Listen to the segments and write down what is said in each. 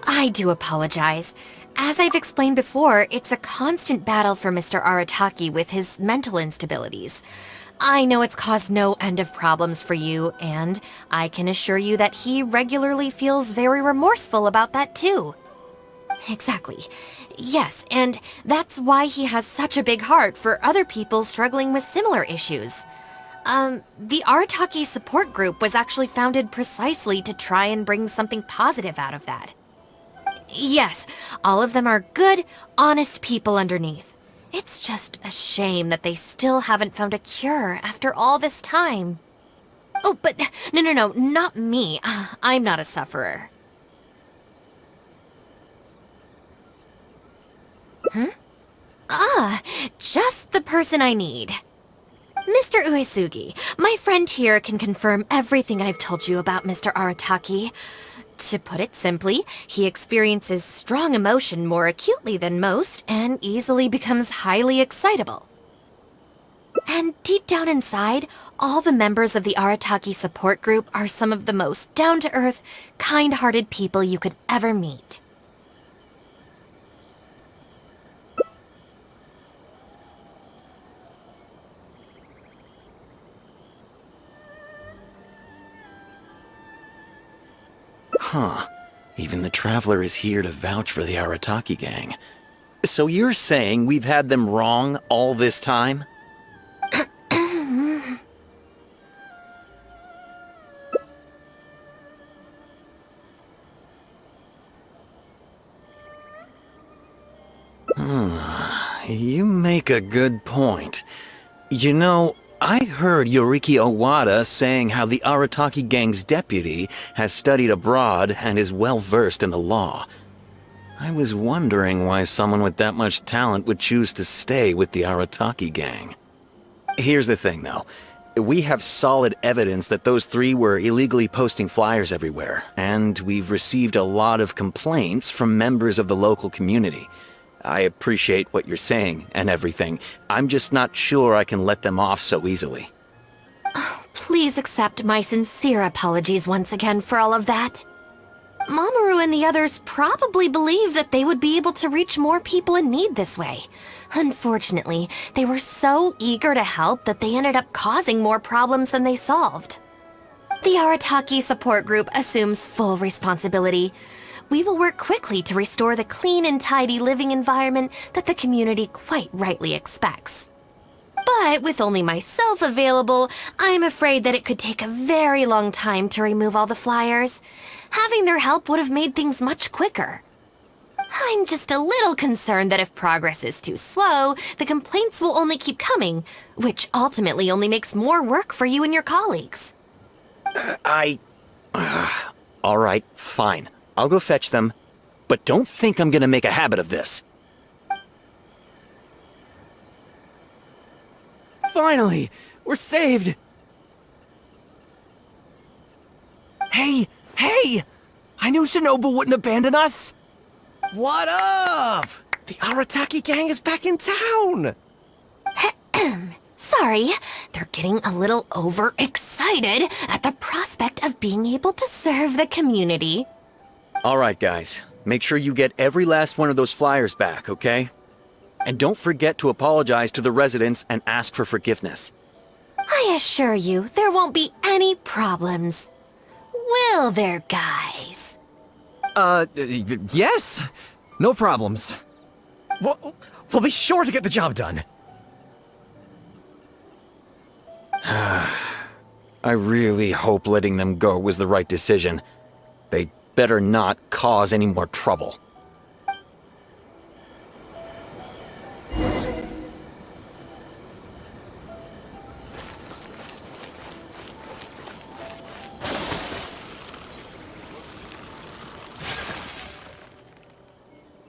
I do apologize. As I've explained before, it's a constant battle for Mr. Arataki with his mental instabilities. I know it's caused no end of problems for you, and I can assure you that he regularly feels very remorseful about that too. Exactly. Yes, and that's why he has such a big heart for other people struggling with similar issues. The Arataki support group was actually founded precisely to try and bring something positive out of that. Yes, all of them are good, honest people underneath. It's just a shame that they still haven't found a cure after all this time. Oh, but no, not me. I'm not a sufferer. Just the person I need. Mr. Uesugi, my friend here can confirm everything I've told you about Mr. Arataki. To put it simply, he experiences strong emotion more acutely than most and easily becomes highly excitable. And deep down inside, all the members of the Arataki support group are some of the most down-to-earth, kind-hearted people you could ever meet. Huh. Even the Traveler is here to vouch for the Arataki gang. So you're saying we've had them wrong all this time? You make a good point. You know, I heard Yoriki Owada saying how the Arataki gang's deputy has studied abroad and is well-versed in the law. I was wondering why someone with that much talent would choose to stay with the Arataki gang. Here's the thing, though. We have solid evidence that those three were illegally posting flyers everywhere, and we've received a lot of complaints from members of the local community. I appreciate what you're saying and everything. I'm just not sure I can let them off so easily. Oh, please accept my sincere apologies once again for all of that. Mamoru and the others probably believed that they would be able to reach more people in need this way. Unfortunately, they were so eager to help that they ended up causing more problems than they solved. The Arataki support group assumes full responsibility. We will work quickly to restore the clean and tidy living environment that the community quite rightly expects. But with only myself available, I'm afraid that it could take a very long time to remove all the flyers. Having their help would have made things much quicker. I'm just a little concerned that if progress is too slow, the complaints will only keep coming, which ultimately only makes more work for you and your colleagues. All right, fine. I'll go fetch them, but don't think I'm gonna make a habit of this. Finally! We're saved! Hey! I knew Shinobu wouldn't abandon us! What up? The Arataki gang is back in town! Sorry, they're getting a little overexcited at the prospect of being able to serve the community. All right, guys. Make sure you get every last one of those flyers back, okay? And don't forget to apologize to the residents and ask for forgiveness. I assure you, there won't be any problems. Will there, guys? Yes! No problems. We'll be sure to get the job done. I really hope letting them go was the right decision. They better not cause any more trouble.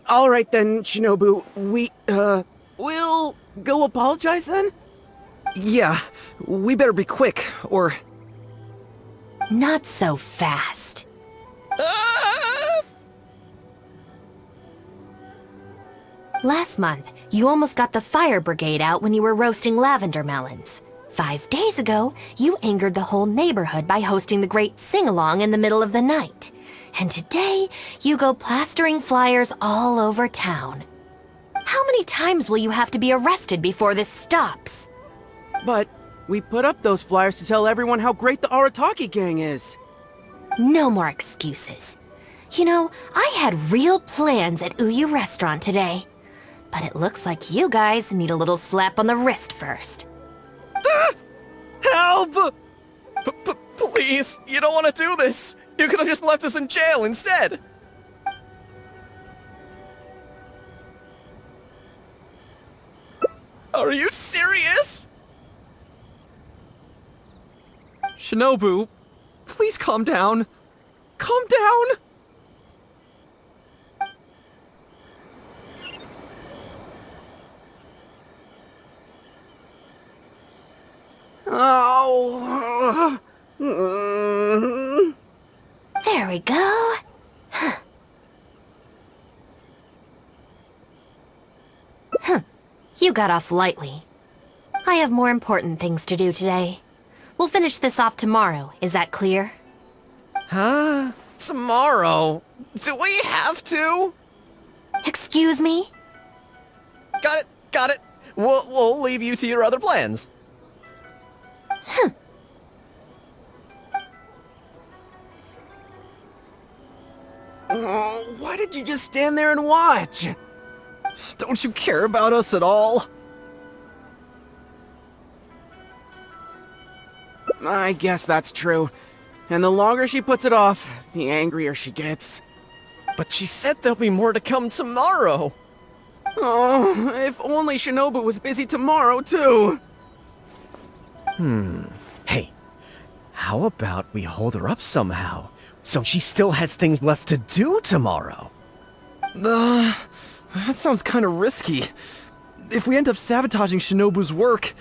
All right then, Shinobu. We'll go apologize then? Yeah, we better be quick, or... Not so fast. Last month, you almost got the fire brigade out when you were roasting lavender melons. 5 days ago, you angered the whole neighborhood by hosting the great sing-along in the middle of the night. And today, you go plastering flyers all over town. How many times will you have to be arrested before this stops? But we put up those flyers to tell everyone how great the Arataki gang is. No more excuses. You know, I had real plans at Uyu Restaurant today. But it looks like you guys need a little slap on the wrist first. Help! Please, you don't want to do this. You could have just left us in jail instead. Are you serious? Shinobu, please calm down. Calm down! Oh. There we go. You got off lightly. I have more important things to do today. We'll finish this off tomorrow, is that clear? Huh? Tomorrow? Do we have to? Excuse me? Got it. We'll leave you to your other plans. Oh, why did you just stand there and watch? Don't you care about us at all? I guess that's true. And the longer she puts it off, the angrier she gets. But she said there'll be more to come tomorrow. Oh, if only Shinobu was busy tomorrow, too. Hey, how about we hold her up somehow, so she still has things left to do tomorrow? That sounds kind of risky. If we end up sabotaging Shinobu's work,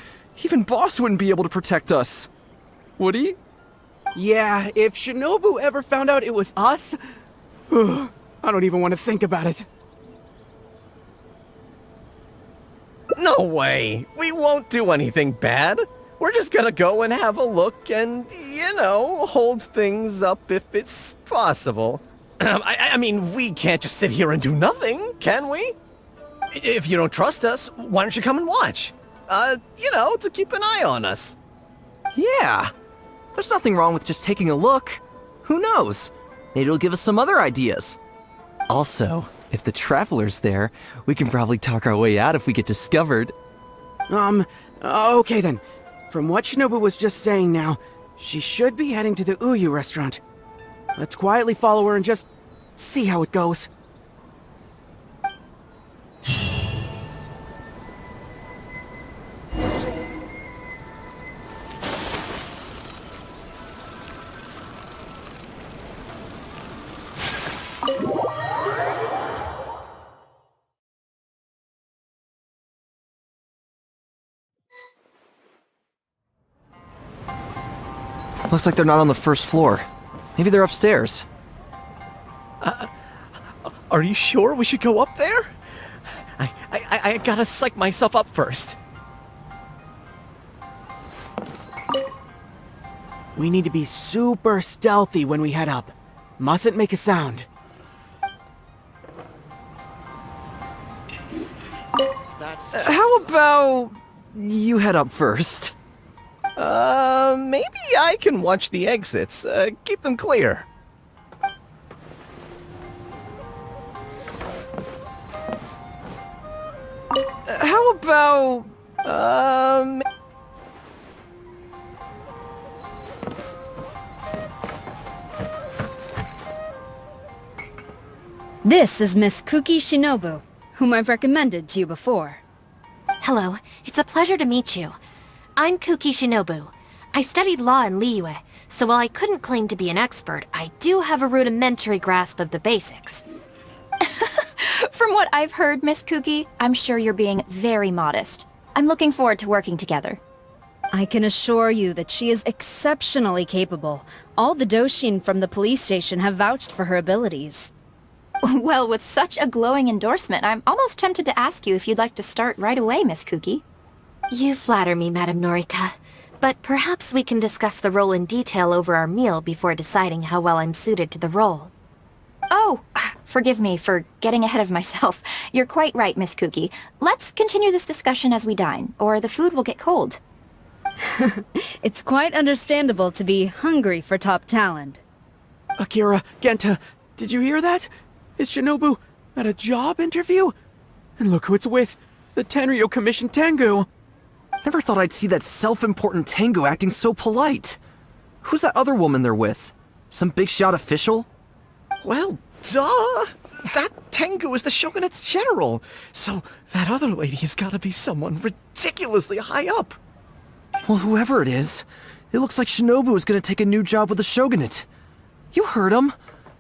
even Boss wouldn't be able to protect us. Would he? Yeah, if Shinobu ever found out it was us, I don't even want to think about it. No way! We won't do anything bad. We're just gonna go and have a look and, hold things up if it's possible. I mean, we can't just sit here and do nothing, can we? If you don't trust us, why don't you come and watch? To keep an eye on us. Yeah. There's nothing wrong with just taking a look. Who knows? Maybe it'll give us some other ideas. Also, if the Traveler's there, we can probably talk our way out if we get discovered. Okay then. From what Shinobu was just saying now, she should be heading to the Uyu restaurant. Let's quietly follow her and just see how it goes. Looks like they're not on the first floor. Maybe they're upstairs. Are you sure we should go up there? I gotta psych myself up first. We need to be super stealthy when we head up. Mustn't make a sound. How about you head up first? Maybe I can watch the exits. Keep them clear. How about... This is Miss Kuki Shinobu, whom I've recommended to you before. Hello, it's a pleasure to meet you. I'm Kuki Shinobu. I studied law in Liyue, so while I couldn't claim to be an expert, I do have a rudimentary grasp of the basics. From what I've heard, Miss Kuki, I'm sure you're being very modest. I'm looking forward to working together. I can assure you that she is exceptionally capable. All the Doshin from the police station have vouched for her abilities. Well, with such a glowing endorsement, I'm almost tempted to ask you if you'd like to start right away, Miss Kuki. You flatter me, Madame Norika. But perhaps we can discuss the role in detail over our meal before deciding how well I'm suited to the role. Oh, forgive me for getting ahead of myself. You're quite right, Miss Kuki. Let's continue this discussion as we dine, or the food will get cold. It's quite understandable to be hungry for top talent. Akira, Genta, did you hear that? Is Shinobu at a job interview? And look who it's with, the Tenryo Commission Tengu. Never thought I'd see that self-important Tengu acting so polite. Who's that other woman they're with? Some big shot official? Well, duh! That Tengu is the Shogunate's general, so that other lady has gotta be someone ridiculously high up. Well, whoever it is, it looks like Shinobu is gonna take a new job with the Shogunate. You heard him.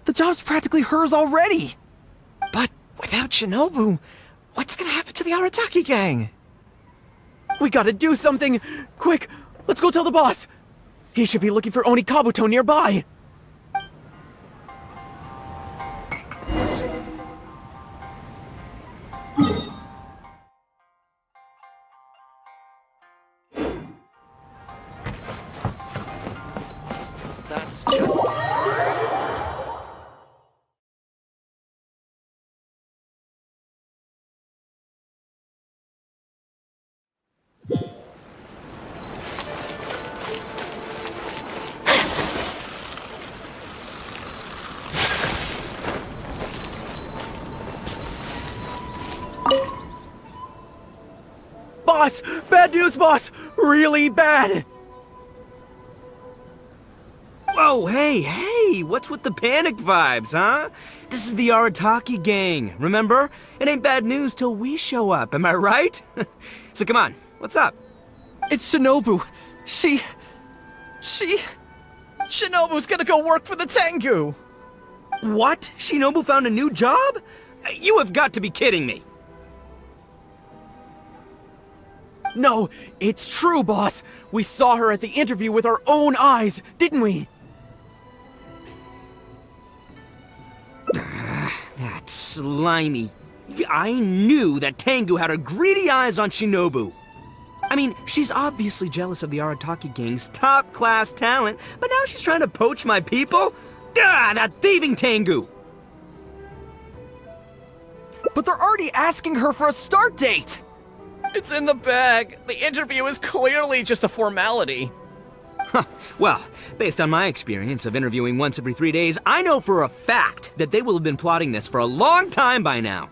The job's practically hers already. But without Shinobu, what's gonna happen to the Arataki gang? We gotta do something! Quick, let's go tell the boss! He should be looking for Oni Kabuto nearby! That's just... Boss! Bad news, boss! Really bad! Whoa, hey, what's with the panic vibes, huh? This is the Arataki gang, remember? It ain't bad news till we show up, am I right? So come on, what's up? It's Shinobu. Shinobu's gonna go work for the Tengu! What? Shinobu found a new job? You have got to be kidding me. No, it's true, boss! We saw her at the interview with our own eyes, didn't we? That slimy... I knew that Tengu had her greedy eyes on Shinobu. I mean, she's obviously jealous of the Arataki gang's top-class talent, but now she's trying to poach my people? That thieving Tengu! But they're already asking her for a start date! It's in the bag. The interview is clearly just a formality. Well, based on my experience of interviewing once every 3 days, I know for a fact that they will have been plotting this for a long time by now.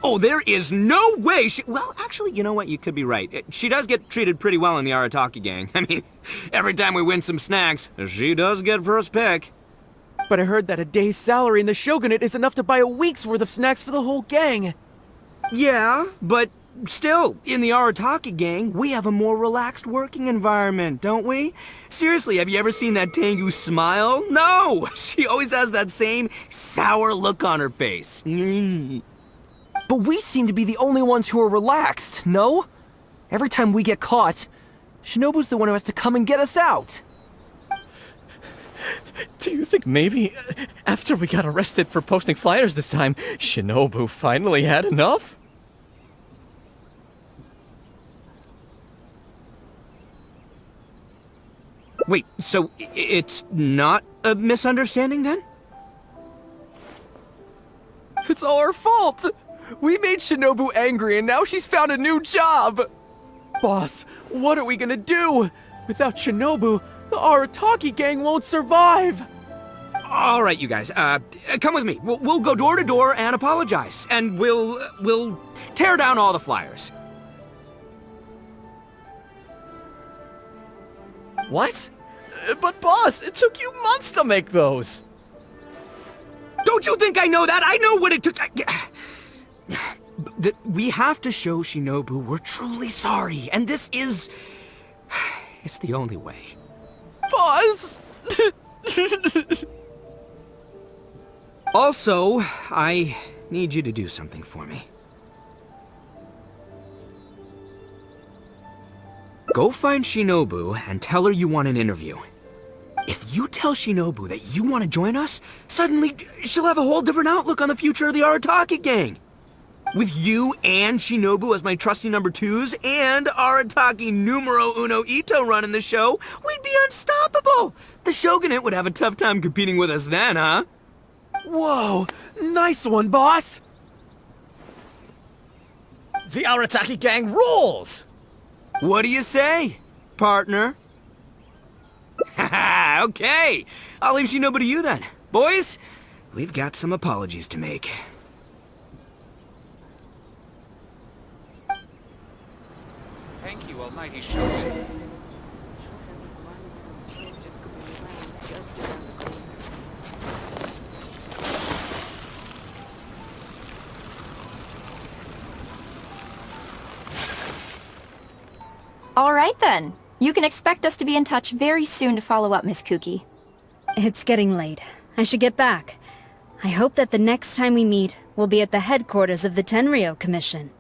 Oh, there is no way she... Well, actually, you know what? You could be right. She does get treated pretty well in the Arataki gang. I mean, every time we win some snacks, she does get first pick. But I heard that a day's salary in the Shogunate is enough to buy a week's worth of snacks for the whole gang. Yeah, but still, in the Arataki gang, we have a more relaxed working environment, don't we? Seriously, have you ever seen that Tengu smile? No! She always has that same sour look on her face. But we seem to be the only ones who are relaxed, no? Every time we get caught, Shinobu's the one who has to come and get us out. Do you think maybe, after we got arrested for posting flyers this time, Shinobu finally had enough? Wait, so it's not a misunderstanding then? It's all our fault! We made Shinobu angry and now she's found a new job! Boss, what are we gonna do? Without Shinobu, the Arataki gang won't survive! All right, you guys, come with me. We'll go door to door and apologize, and we'll tear down all the flyers. What? But boss, it took you months to make those! Don't you think I know that? I know what it took. We have to show Shinobu we're truly sorry, and this is... It's the only way. Boss! Also, I need you to do something for me. Go find Shinobu and tell her you want an interview. If you tell Shinobu that you want to join us, suddenly she'll have a whole different outlook on the future of the Arataki gang. With you and Shinobu as my trusty number twos and Arataki numero uno Itto running the show, we'd be unstoppable. The Shogunate would have a tough time competing with us then, huh? Whoa, nice one, boss! The Arataki gang rules! What do you say, partner? Haha, okay. I'll leave Shinobu to you then. Boys, we've got some apologies to make. Thank you, Almighty Shogun. All right then. You can expect us to be in touch very soon to follow up, Miss Kuki. It's getting late. I should get back. I hope that the next time we meet, we'll be at the headquarters of the Tenryou Commission.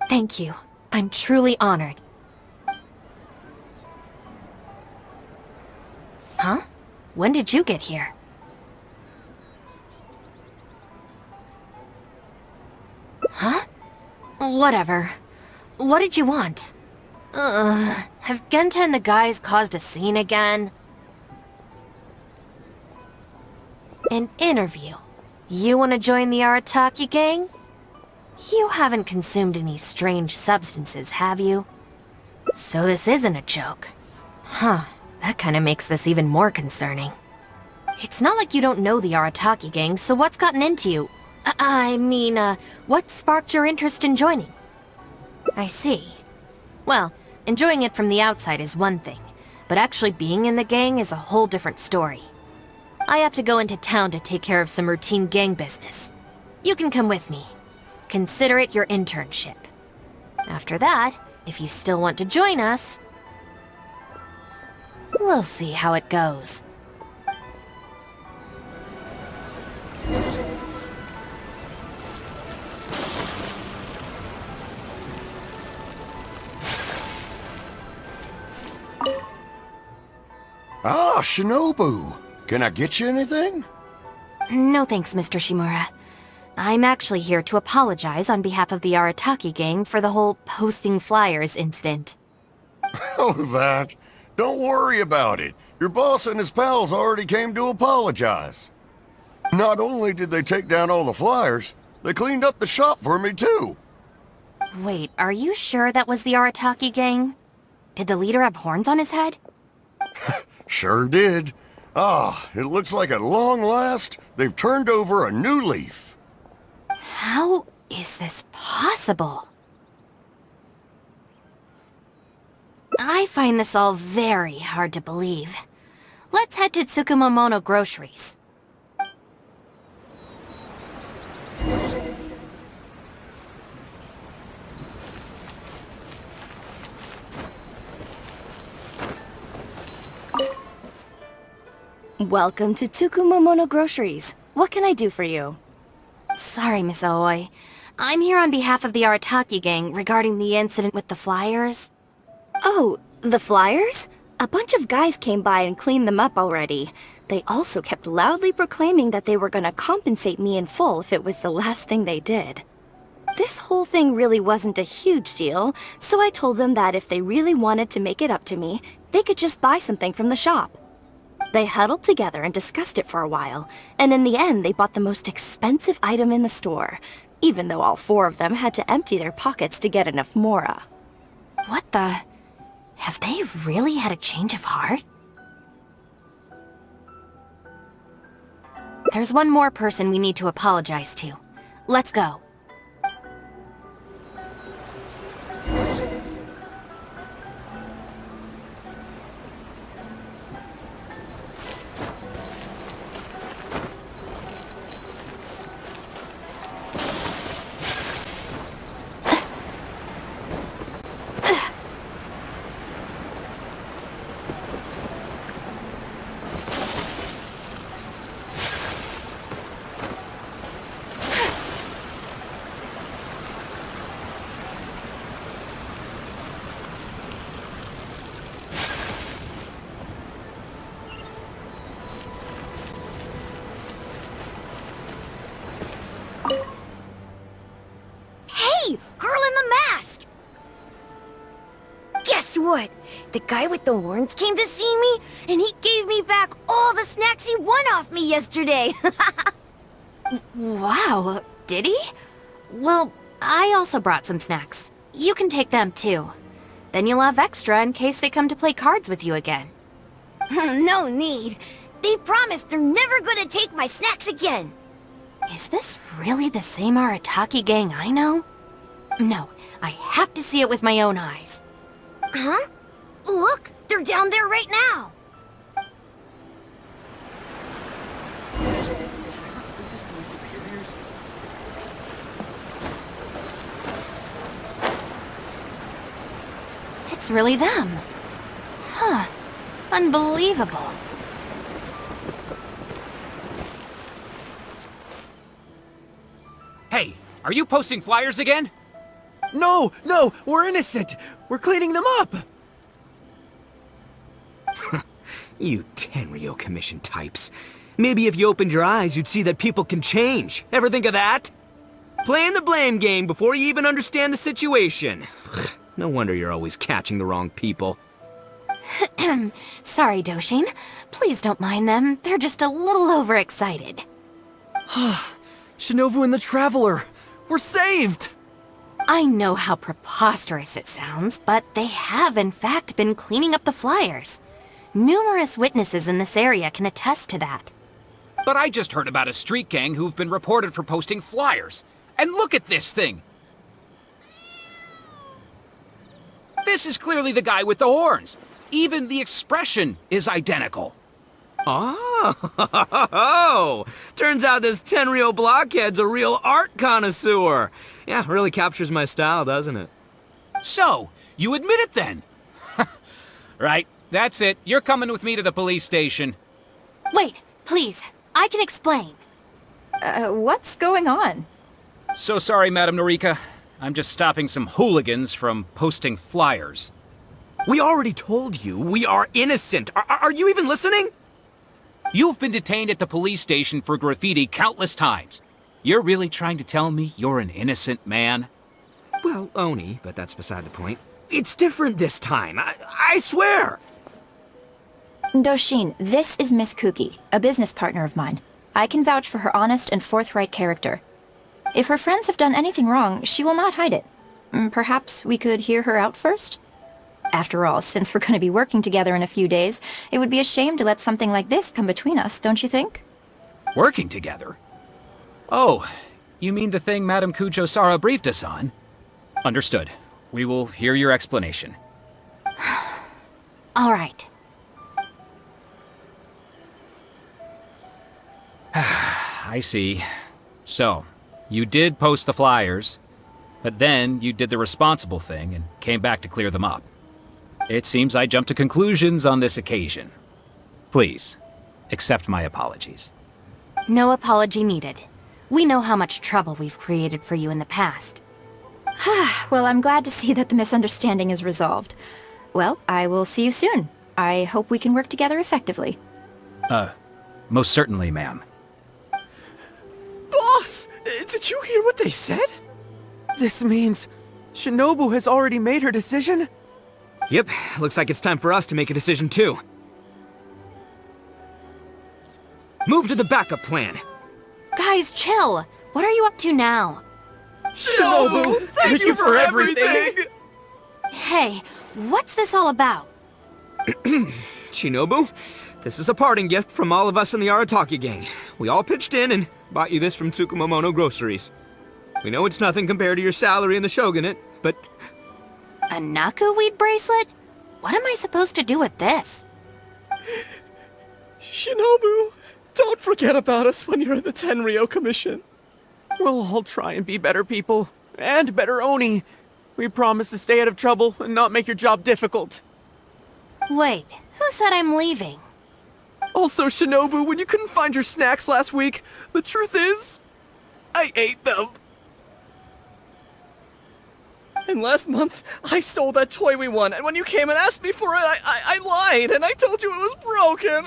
Thank you. I'm truly honored. Huh? When did you get here? Huh? Whatever. What did you want? Have Genta and the guys caused a scene again? An interview. You want to join the Arataki gang? You haven't consumed any strange substances, have you? So this isn't a joke. Huh, that kinda makes this even more concerning. It's not like you don't know the Arataki gang, so what's gotten into you? What sparked your interest in joining? I see. Well, enjoying it from the outside is one thing, but actually being in the gang is a whole different story. I have to go into town to take care of some routine gang business. You can come with me. Consider it your internship. After that, if you still want to join us, we'll see how it goes. Ah, Shinobu! Can I get you anything? No thanks, Mr. Shimura. I'm actually here to apologize on behalf of the Arataki gang for the whole posting flyers incident. Oh, that. Don't worry about it. Your boss and his pals already came to apologize. Not only did they take down all the flyers, they cleaned up the shop for me too. Wait, are you sure that was the Arataki gang? Did the leader have horns on his head? Sure did. Ah, it looks like at long last, they've turned over a new leaf. How is this possible? I find this all very hard to believe. Let's head to Tsukumomono Groceries. Welcome to Tsukumomono Groceries. What can I do for you? Sorry, Miss Aoi. I'm here on behalf of the Arataki gang regarding the incident with the flyers. Oh, the flyers? A bunch of guys came by and cleaned them up already. They also kept loudly proclaiming that they were gonna compensate me in full if it was the last thing they did. This whole thing really wasn't a huge deal, so I told them that if they really wanted to make it up to me, they could just buy something from the shop. They huddled together and discussed it for a while, and in the end they bought the most expensive item in the store, even though all four of them had to empty their pockets to get enough mora. What the... Have they really had a change of heart? There's one more person we need to apologize to. Let's go. Guess what? The guy with the horns came to see me, and he gave me back all the snacks he won off me yesterday. Wow, did he? Well, I also brought some snacks. You can take them too. Then you'll have extra in case they come to play cards with you again. No need. They promised they're never gonna take my snacks again. Is this really the same Arataki gang I know? No, I have to see it with my own eyes. Huh? Look, they're down there right now. It's really them. Huh. Unbelievable. Hey, are you posting flyers again? No, we're innocent. We're cleaning them up. You Tenryo Commission types. Maybe if you opened your eyes, you'd see that people can change. Ever think of that? Playing the blame game before you even understand the situation. No wonder you're always catching the wrong people. Sorry, Doshin. Please don't mind them. They're just a little overexcited. Shinobu and the Traveler. We're saved! I know how preposterous it sounds, but they have in fact been cleaning up the flyers. Numerous witnesses in this area can attest to that. But I just heard about a street gang who've been reported for posting flyers. And look at this thing! This is clearly the guy with the horns. Even the expression is identical. Oh, turns out this Tenryo blockhead's a real art connoisseur. Yeah, really captures my style, doesn't it? So, you admit it then? Right, that's it. You're coming with me to the police station. Wait, please. I can explain. What's going on? So sorry, Madam Norika. I'm just stopping some hooligans from posting flyers. We already told you we are innocent. Are you even listening? You've been detained at the police station for graffiti countless times. You're really trying to tell me you're an innocent man? Well, Oni, but that's beside the point. It's different this time, I swear! Doshin, this is Miss Kuki, a business partner of mine. I can vouch for her honest and forthright character. If her friends have done anything wrong, she will not hide it. Perhaps we could hear her out first? After all, since we're going to be working together in a few days, it would be a shame to let something like this come between us, don't you think? Working together? Oh, you mean the thing Madame Kujo-Sara briefed us on? Understood. We will hear your explanation. All right. I see. So, you did post the flyers, but then you did the responsible thing and came back to clear them up. It seems I jumped to conclusions on this occasion. Please, accept my apologies. No apology needed. We know how much trouble we've created for you in the past. Well, I'm glad to see that the misunderstanding is resolved. Well, I will see you soon. I hope we can work together effectively. Most certainly, ma'am. Boss! Did you hear what they said? This means Shinobu has already made her decision? Yep, looks like it's time for us to make a decision too. Move to the backup plan. Guys, chill. What are you up to now? Shinobu, thank you for everything! Hey, what's this all about? Shinobu, this is a parting gift from all of us in the Arataki gang. We all pitched in and bought you this from Tsukumomono Groceries. We know it's nothing compared to your salary in the shogunate, but... A Naku weed bracelet? What am I supposed to do with this? Shinobu, don't forget about us when you're in the Tenryo Commission. We'll all try and be better people, and better Oni. We promise to stay out of trouble and not make your job difficult. Wait, who said I'm leaving? Also, Shinobu, when you couldn't find your snacks last week, the truth is, I ate them. And last month, I stole that toy we won, and when you came and asked me for it, I lied, and I told you it was broken.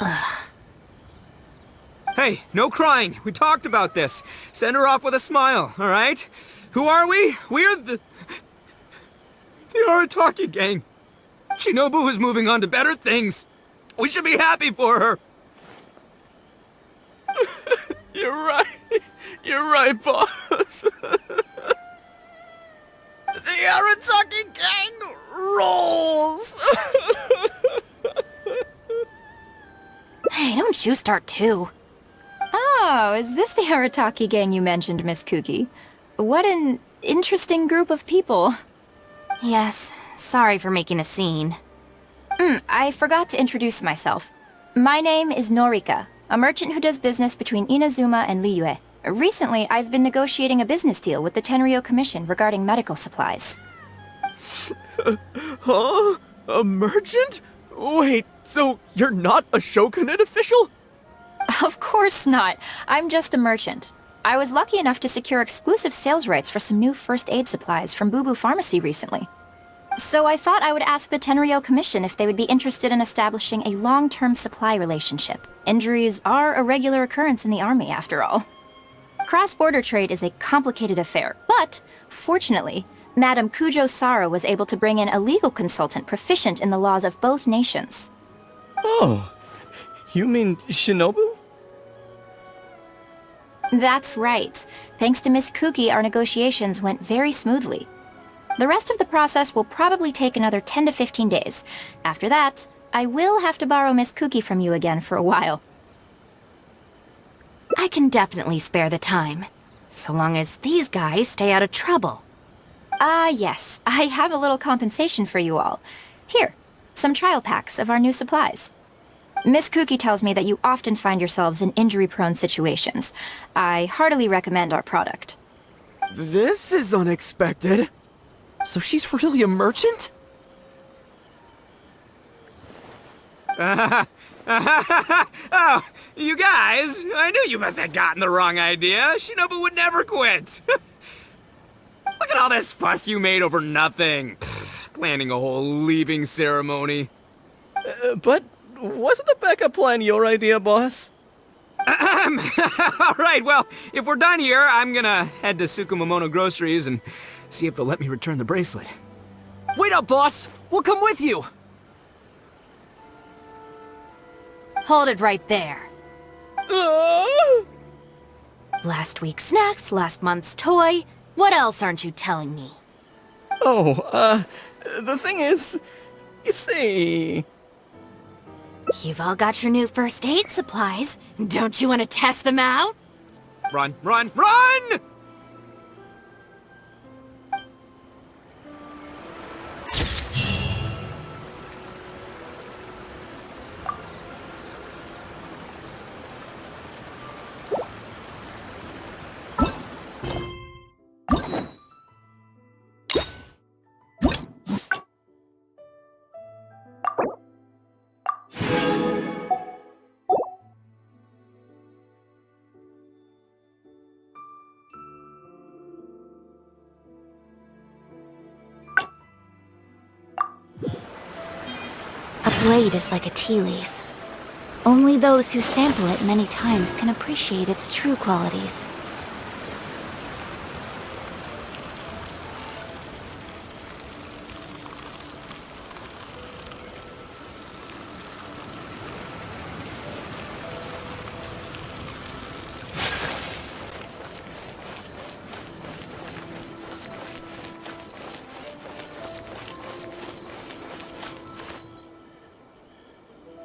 Ugh. Hey, no crying. We talked about this. Send her off with a smile, all right? Who are we? We're the Arataki gang. Shinobu is moving on to better things. We should be happy for her. You're right. You're right, boss. The Arataki gang rolls! Hey, don't you start too. Oh, is this the Arataki gang you mentioned, Miss Kuki? What an interesting group of people. Yes, sorry for making a scene. I forgot to introduce myself. My name is Norika, a merchant who does business between Inazuma and Liyue. Recently, I've been negotiating a business deal with the Tenryou Commission regarding medical supplies. Huh? A merchant? Wait, so you're not a Shogunate official? Of course not. I'm just a merchant. I was lucky enough to secure exclusive sales rights for some new first aid supplies from Boo Boo Pharmacy recently. So I thought I would ask the Tenryou Commission if they would be interested in establishing a long-term supply relationship. Injuries are a regular occurrence in the army, after all. Cross-border trade is a complicated affair, but fortunately, Madame Kujo Sara was able to bring in a legal consultant proficient in the laws of both nations. Oh, you mean Shinobu? That's right. Thanks to Miss Kuki, our negotiations went very smoothly. The rest of the process will probably take another 10 to 15 days. After that, I will have to borrow Miss Kuki from you again for a while. I can definitely spare the time, so long as these guys stay out of trouble. Yes. I have a little compensation for you all. Here, some trial packs of our new supplies. Miss Kuki tells me that you often find yourselves in injury-prone situations. I heartily recommend our product. This is unexpected. So she's really a merchant? Oh, you guys, I knew you must have gotten the wrong idea. Shinobu would never quit. Look at all this fuss you made over nothing. Planning a whole leaving ceremony. But wasn't the backup plan your idea, boss? All right, well, if we're done here, I'm gonna head to Tsukumomono Groceries and see if they'll let me return the bracelet. Wait up, boss! We'll come with you! Hold it right there. Last week's snacks, last month's toy. What else aren't you telling me? Oh, the thing is, you see... You've all got your new first aid supplies. Don't you want to test them out? Run, run, run! A blade is like a tea leaf. Only those who sample it many times can appreciate its true qualities.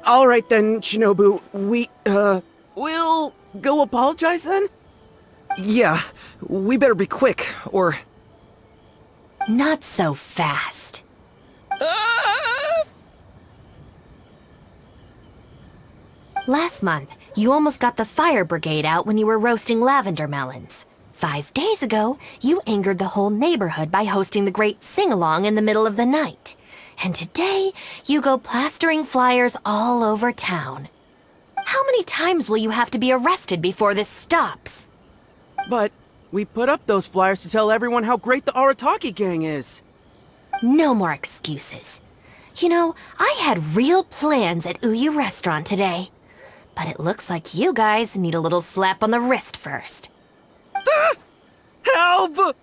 All right then, Shinobu. We'll go apologize then? Yeah, we better be quick, or... Not so fast. Last month, you almost got the fire brigade out when you were roasting lavender melons. 5 days ago, you angered the whole neighborhood by hosting the great sing-along in the middle of the night. And today, you go plastering flyers all over town. How many times will you have to be arrested before this stops? But we put up those flyers to tell everyone how great the Arataki gang is. No more excuses. You know, I had real plans at Uyu Restaurant today. But it looks like you guys need a little slap on the wrist first. Help!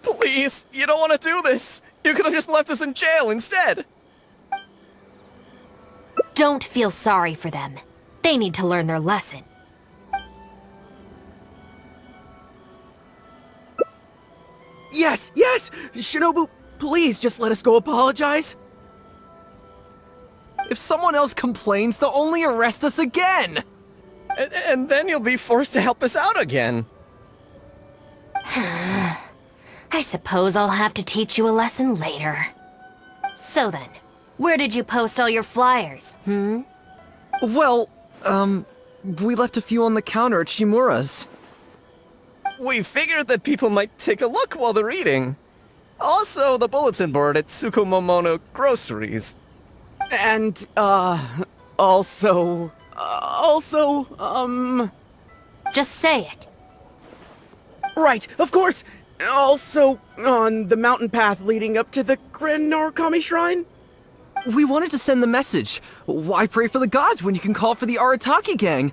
Please, you don't want to do this. You could have just left us in jail instead. Don't feel sorry for them. They need to learn their lesson. Yes, yes! Shinobu, please just let us go apologize. If someone else complains, they'll only arrest us again! And then you'll be forced to help us out again. I suppose I'll have to teach you a lesson later. So then, where did you post all your flyers, Well, we left a few on the counter at Shimura's. We figured that people might take a look while they're eating. Also, the bulletin board at Tsukumomono Groceries. And, Just say it. Right, of course! Also, on the mountain path leading up to the Grand Narukami Shrine? We wanted to send the message. Why pray for the gods when you can call for the Arataki gang?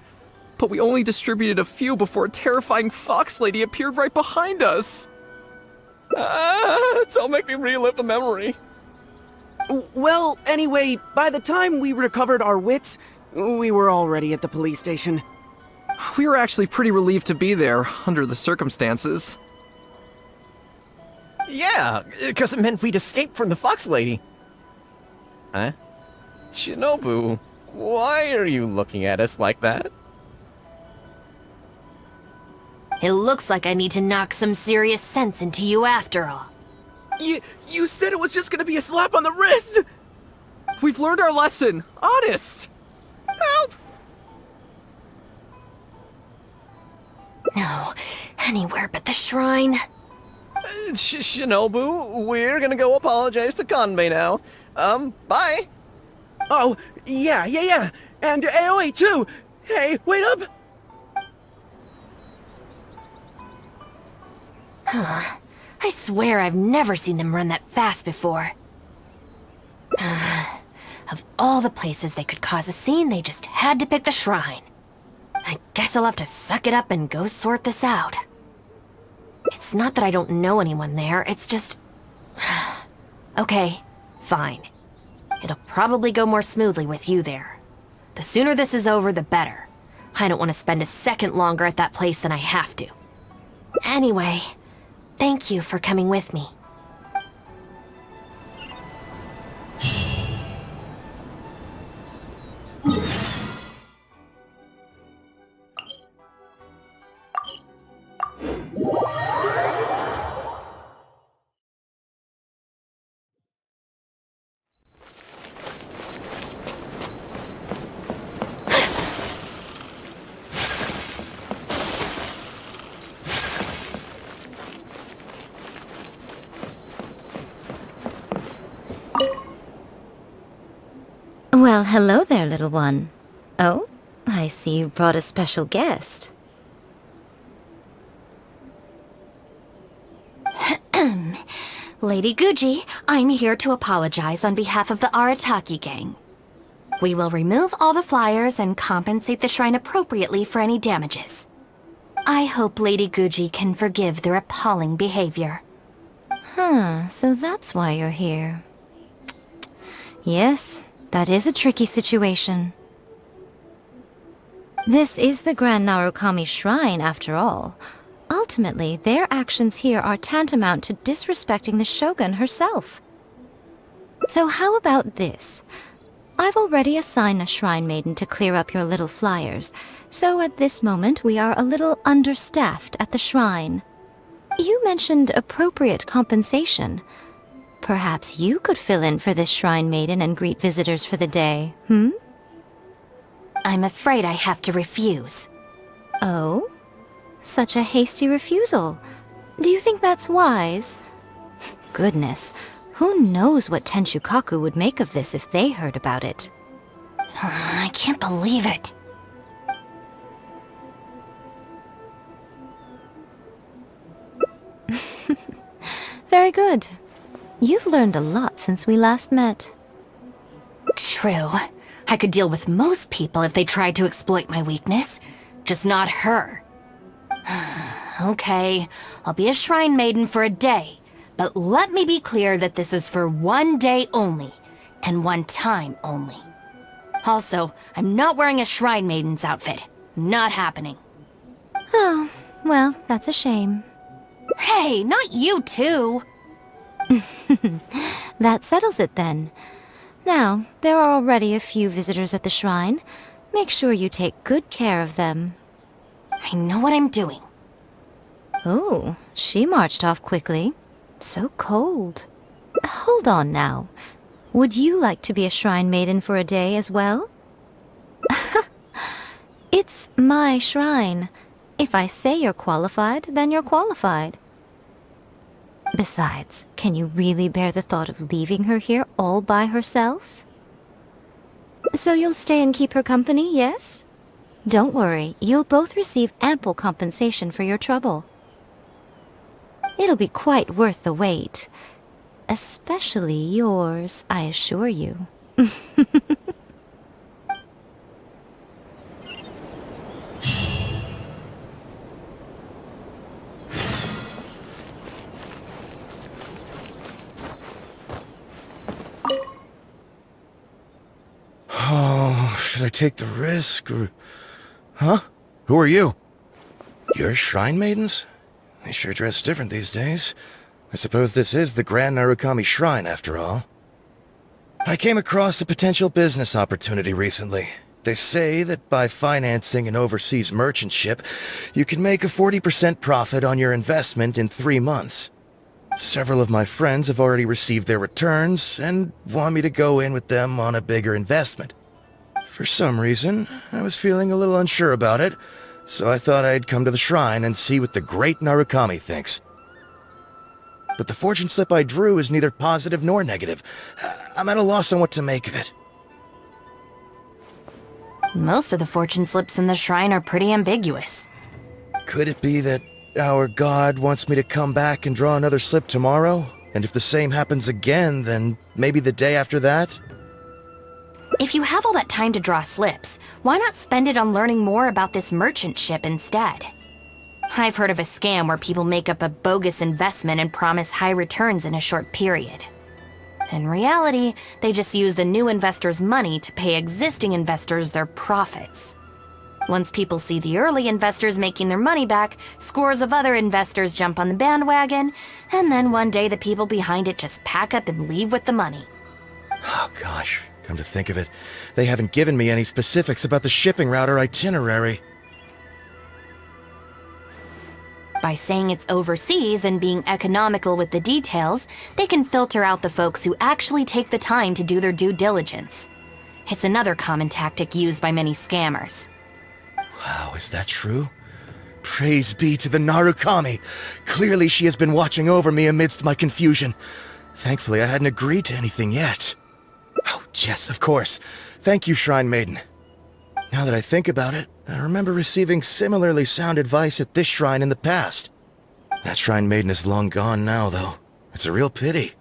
But we only distributed a few before a terrifying fox lady appeared right behind us. Don't make me relive the memory. Well, anyway, by the time we recovered our wits, we were already at the police station. We were actually pretty relieved to be there, under the circumstances. Yeah, because it meant we'd escape from the fox lady. Huh? Shinobu, why are you looking at us like that? It looks like I need to knock some serious sense into you after all. You said it was just gonna be a slap on the wrist! We've learned our lesson, honest! Help! No, anywhere but the shrine. Shinobu, we're gonna go apologize to Kanbei now. Bye! Oh, yeah. And Aoi too! Hey, wait up! I swear I've never seen them run that fast before. Of all the places they could cause a scene, they just had to pick the shrine. I guess I'll have to suck it up and go sort this out. It's not that I don't know anyone there, it's just... Okay, fine. It'll probably go more smoothly with you there. The sooner this is over, the better. I don't want to spend a second longer at that place than I have to. Anyway, thank you for coming with me. Well, hello there, little one. Oh, I see you brought a special guest. Lady Guji, I'm here to apologize on behalf of the Arataki gang. We will remove all the flyers and compensate the shrine appropriately for any damages. I hope Lady Guji can forgive their appalling behavior. So that's why you're here. Yes, that is a tricky situation. This is the Grand Narukami Shrine, after all. Ultimately, their actions here are tantamount to disrespecting the Shogun herself. So how about this? I've already assigned a Shrine Maiden to clear up your little flyers, so at this moment we are a little understaffed at the shrine. You mentioned appropriate compensation. Perhaps you could fill in for this Shrine Maiden and greet visitors for the day, I'm afraid I have to refuse. Oh? Such a hasty refusal. Do you think that's wise? Goodness, who knows what Tenshukaku would make of this if they heard about it? I can't believe it. Very good. You've learned a lot since we last met. True. I could deal with most people if they tried to exploit my weakness. Just not her. Okay, I'll be a shrine maiden for a day, but let me be clear that this is for one day only, and one time only. Also, I'm not wearing a shrine maiden's outfit. Not happening. Oh, well, that's a shame. Hey, not you too! That settles it then. Now, there are already a few visitors at the shrine. Make sure you take good care of them. I know what I'm doing. Oh, she marched off quickly. So cold. Hold on now. Would you like to be a shrine maiden for a day as well? It's my shrine. If I say you're qualified, then you're qualified. Besides, can you really bear the thought of leaving her here all by herself? So you'll stay and keep her company, yes? Don't worry, you'll both receive ample compensation for your trouble. It'll be quite worth the wait. Especially yours, I assure you. Oh, should I take the risk or... Huh? Who are you? You're shrine maidens? They sure dress different these days. I suppose this is the Grand Narukami Shrine, after all. I came across a potential business opportunity recently. They say that by financing an overseas merchant ship, you can make a 40% profit on your investment in 3 months. Several of my friends have already received their returns and want me to go in with them on a bigger investment. For some reason, I was feeling a little unsure about it, so I thought I'd come to the shrine and see what the great Narukami thinks. But the fortune slip I drew is neither positive nor negative. I'm at a loss on what to make of it. Most of the fortune slips in the shrine are pretty ambiguous. Could it be that our god wants me to come back and draw another slip tomorrow? And if the same happens again, then maybe the day after that? If you have all that time to draw slips, why not spend it on learning more about this merchant ship instead? I've heard of a scam where people make up a bogus investment and promise high returns in a short period. In reality, they just use the new investors' money to pay existing investors their profits. Once people see the early investors making their money back, scores of other investors jump on the bandwagon, and then one day the people behind it just pack up and leave with the money. Oh gosh, come to think of it, they haven't given me any specifics about the shipping route or itinerary. By saying it's overseas and being economical with the details, they can filter out the folks who actually take the time to do their due diligence. It's another common tactic used by many scammers. Wow, is that true? Praise be to the Narukami! Clearly she has been watching over me amidst my confusion. Thankfully I hadn't agreed to anything yet. Oh, yes, of course. Thank you, Shrine Maiden. Now that I think about it, I remember receiving similarly sound advice at this shrine in the past. That Shrine Maiden is long gone now, though. It's a real pity.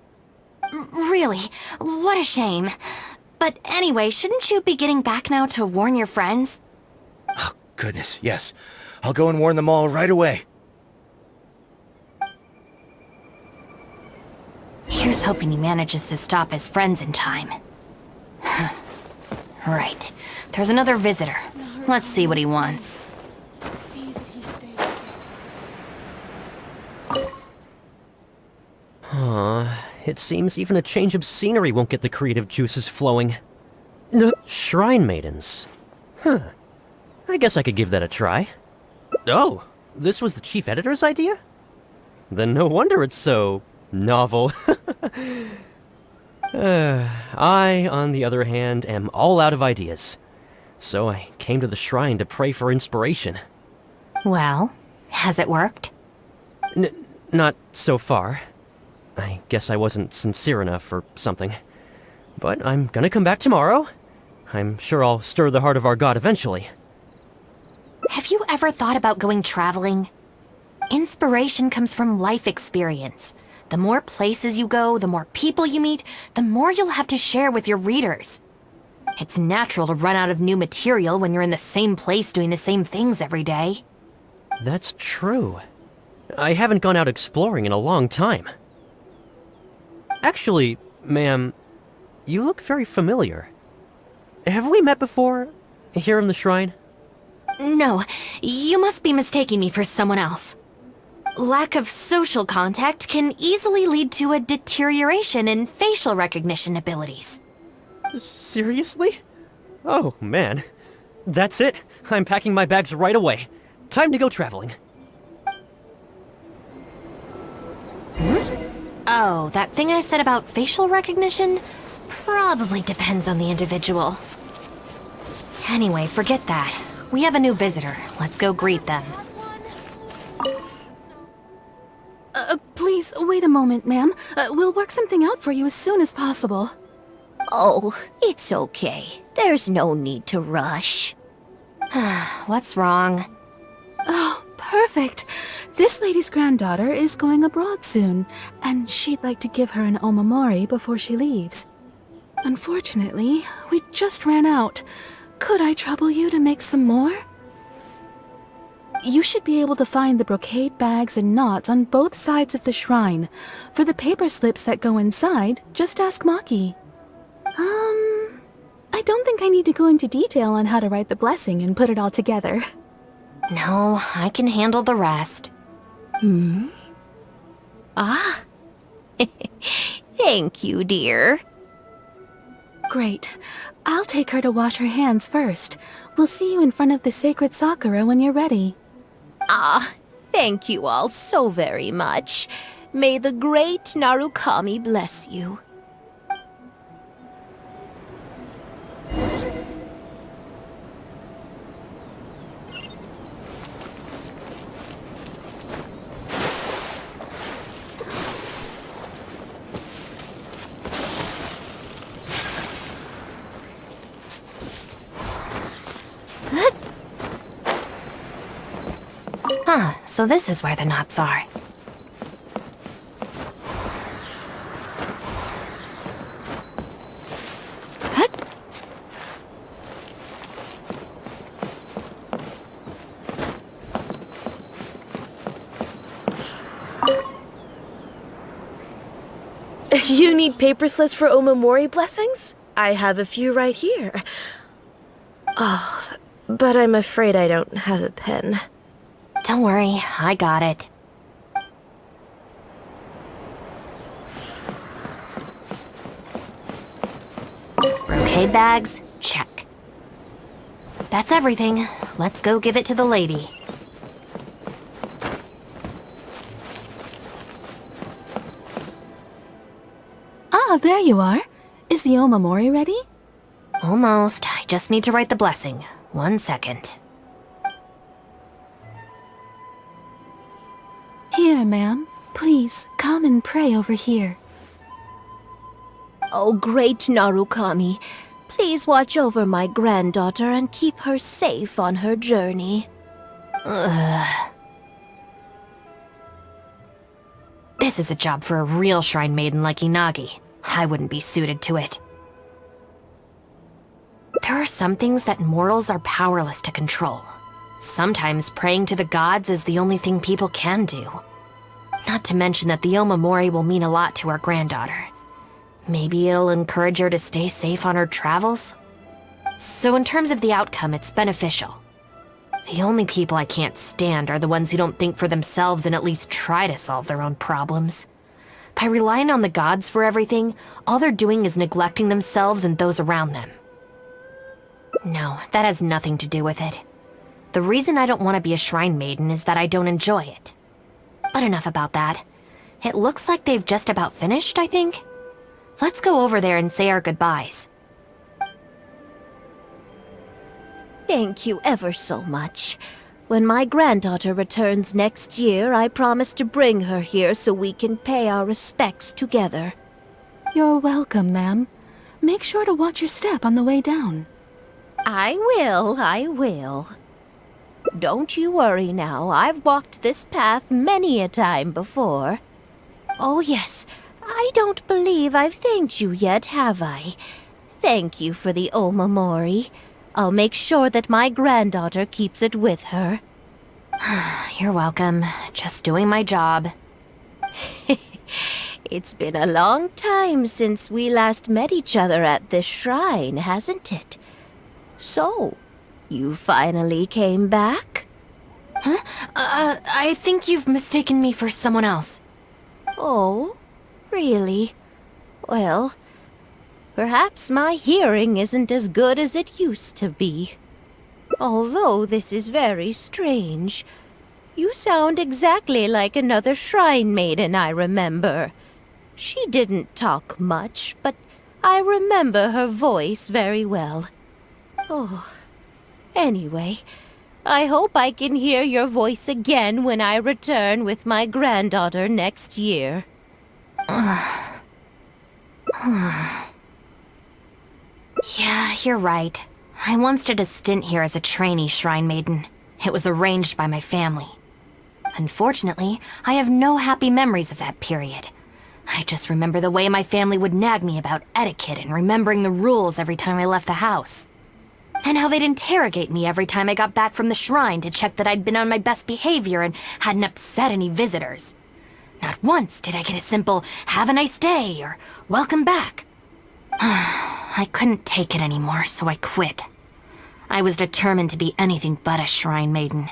Really? What a shame. But anyway, shouldn't you be getting back now to warn your friends? Oh, goodness, yes. I'll go and warn them all right away. Here's hoping he manages to stop his friends in time. Right. There's another visitor. Let's see what he wants. It seems even a change of scenery won't get the creative juices flowing. Shrine maidens. I guess I could give that a try. Oh, this was the chief editor's idea? Then no wonder it's so novel. I, on the other hand, am all out of ideas. So I came to the shrine to pray for inspiration. Well, has it worked? Not so far. I guess I wasn't sincere enough or something. But I'm gonna come back tomorrow. I'm sure I'll stir the heart of our god eventually. Have you ever thought about going traveling? Inspiration comes from life experience. The more places you go, the more people you meet, the more you'll have to share with your readers. It's natural to run out of new material when you're in the same place doing the same things every day. That's true. I haven't gone out exploring in a long time. Actually, ma'am, you look very familiar. Have we met before? Here in the shrine? No, you must be mistaking me for someone else. Lack of social contact can easily lead to a deterioration in facial recognition abilities. Seriously? Oh, man. That's it. I'm packing my bags right away. Time to go traveling. Oh, that thing I said about facial recognition? Probably depends on the individual. Anyway, forget that. We have a new visitor. Let's go greet them. Please, wait a moment, ma'am. We'll work something out for you as soon as possible. Oh, it's okay. There's no need to rush. What's wrong? Oh, perfect. This lady's granddaughter is going abroad soon, and she'd like to give her an omamori before she leaves. Unfortunately, we just ran out. Could I trouble you to make some more? You should be able to find the brocade bags and knots on both sides of the shrine. For the paper slips that go inside, just ask Maki. I don't think I need to go into detail on how to write the blessing and put it all together. No, I can handle the rest. Ah. Thank you, dear. Great. I'll take her to wash her hands first. We'll see you in front of the sacred Sakura when you're ready. Ah, thank you all so very much. May the great Narukami bless you. Huh, so this is where the knots are. You need paper slips for omamori blessings? I have a few right here. Oh, but I'm afraid I don't have a pen. Don't worry, I got it. Brocade bags? Check. That's everything. Let's go give it to the lady. Ah, there you are. Is the omamori ready? Almost. I just need to write the blessing. 1 second. Here, ma'am. Please, come and pray over here. Oh, great Narukami, please watch over my granddaughter and keep her safe on her journey. Ugh. This is a job for a real shrine maiden like Inagi. I wouldn't be suited to it. There are some things that mortals are powerless to control. Sometimes praying to the gods is the only thing people can do. Not to mention that the omamori will mean a lot to our granddaughter. Maybe it'll encourage her to stay safe on her travels? So in terms of the outcome, it's beneficial. The only people I can't stand are the ones who don't think for themselves and at least try to solve their own problems. By relying on the gods for everything, all they're doing is neglecting themselves and those around them. No, that has nothing to do with it. The reason I don't want to be a shrine maiden is that I don't enjoy it. But enough about that. It looks like they've just about finished, I think. Let's go over there and say our goodbyes. Thank you ever so much. When my granddaughter returns next year, I promise to bring her here so we can pay our respects together. You're welcome, ma'am. Make sure to watch your step on the way down. I will. Don't you worry now, I've walked this path many a time before. Oh yes, I don't believe I've thanked you yet, have I? Thank you for the omamori. I'll make sure that my granddaughter keeps it with her. You're welcome. Just doing my job. It's been a long time since we last met each other at this shrine, hasn't it? So, you finally came back? Huh? I think you've mistaken me for someone else. Oh, really? Well, perhaps my hearing isn't as good as it used to be. Although this is very strange. You sound exactly like another shrine maiden I remember. She didn't talk much, but I remember her voice very well. Oh, anyway, I hope I can hear your voice again when I return with my granddaughter next year. Yeah, you're right. I once did a stint here as a trainee shrine maiden. It was arranged by my family. Unfortunately, I have no happy memories of that period. I just remember the way my family would nag me about etiquette and remembering the rules every time I left the house. And how they'd interrogate me every time I got back from the shrine to check that I'd been on my best behavior and hadn't upset any visitors. Not once did I get a simple, "Have a nice day," or "Welcome back." I couldn't take it anymore, so I quit. I was determined to be anything but a shrine maiden.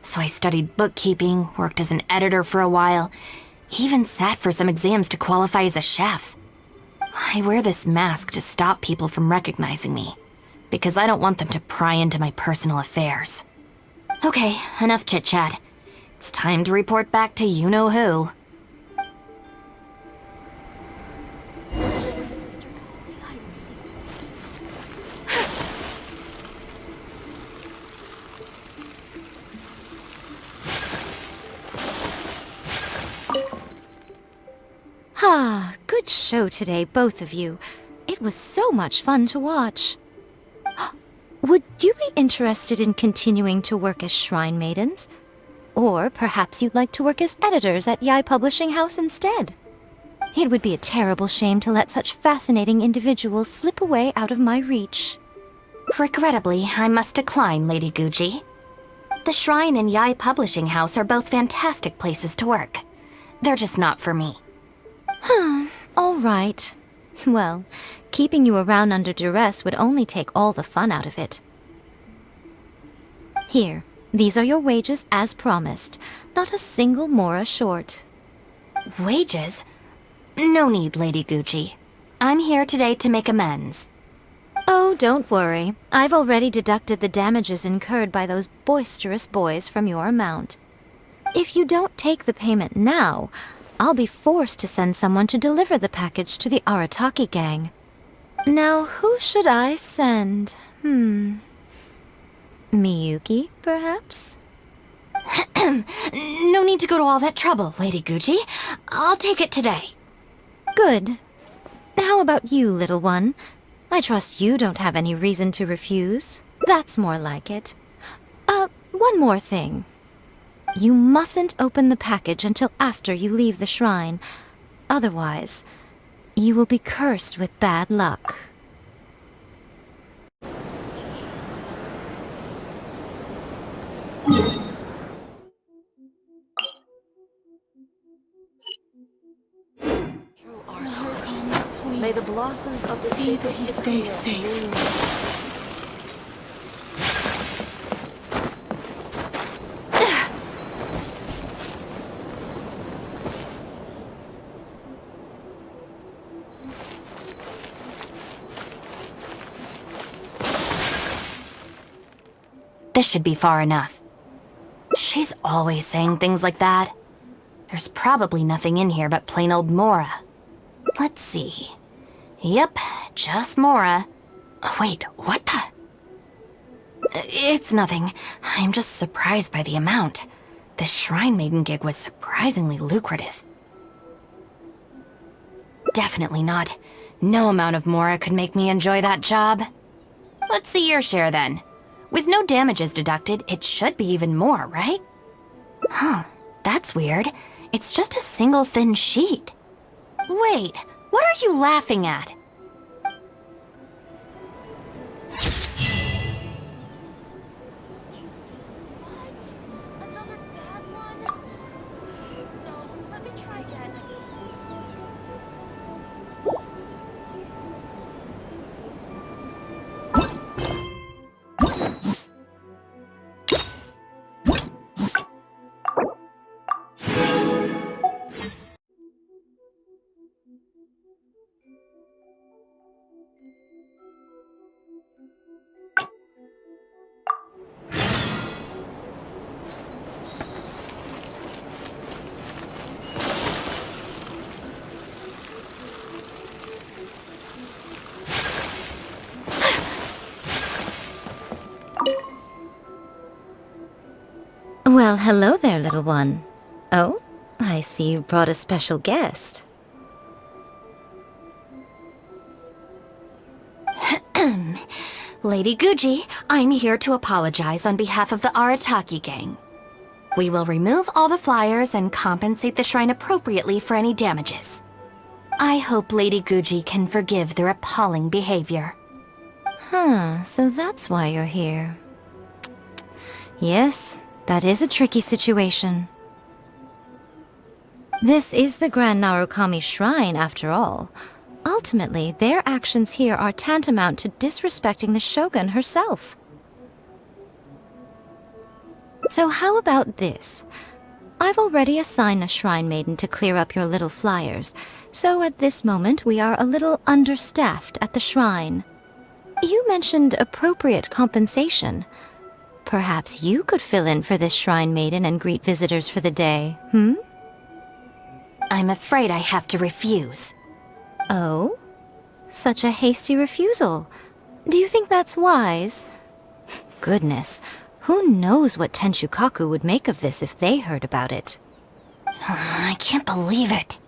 So I studied bookkeeping, worked as an editor for a while, even sat for some exams to qualify as a chef. I wear this mask to stop people from recognizing me, because I don't want them to pry into my personal affairs. Okay, enough chit-chat. It's time to report back to you-know-who. Ah, good show today, both of you. It was so much fun to watch. Would you be interested in continuing to work as shrine maidens? Or perhaps you'd like to work as editors at Yae Publishing House instead? It would be a terrible shame to let such fascinating individuals slip away out of my reach. Regrettably, I must decline, Lady Guji. The Shrine and Yae Publishing House are both fantastic places to work. They're just not for me. All right. Well, keeping you around under duress would only take all the fun out of it. Here, these are your wages as promised. Not a single mora short. Wages? No need, Lady Guji. I'm here today to make amends. Oh, don't worry. I've already deducted the damages incurred by those boisterous boys from your amount. If you don't take the payment now, I'll be forced to send someone to deliver the package to the Arataki gang. Now, who should I send? Miyuki, perhaps? No need to go to all that trouble, Lady Guji. I'll take it today. Good. How about you, little one? I trust you don't have any reason to refuse. That's more like it. One more thing. You mustn't open the package until after you leave the shrine. Otherwise, you will be cursed with bad luck. May the blossoms of the See that he stays safe. This should be far enough. She's always saying things like that. There's probably nothing in here but plain old Mora. Let's see. Yep, just Mora. Wait, what the? It's nothing. I'm just surprised by the amount. This Shrine Maiden gig was surprisingly lucrative. Definitely not. No amount of Mora could make me enjoy that job. Let's see your share then. With no damages deducted, it should be even more, right? Huh, that's weird. It's just a single thin sheet. Wait, what are you laughing at? Another Well, hello there, little one. Oh, I see you brought a special guest. Lady Guji, I'm here to apologize on behalf of the Arataki gang. We will remove all the flyers and compensate the shrine appropriately for any damages. I hope Lady Guji can forgive their appalling behavior. So that's why you're here. Yes, that is a tricky situation. This is the Grand Narukami Shrine, after all. Ultimately, their actions here are tantamount to disrespecting the Shogun herself. So how about this? I've already assigned a shrine maiden to clear up your little flyers, so at this moment we are a little understaffed at the shrine. You mentioned appropriate compensation. Perhaps you could fill in for this shrine maiden and greet visitors for the day, I'm afraid I have to refuse. Oh? Such a hasty refusal. Do you think that's wise? Goodness, who knows what Tenshukaku would make of this if they heard about it? I can't believe it.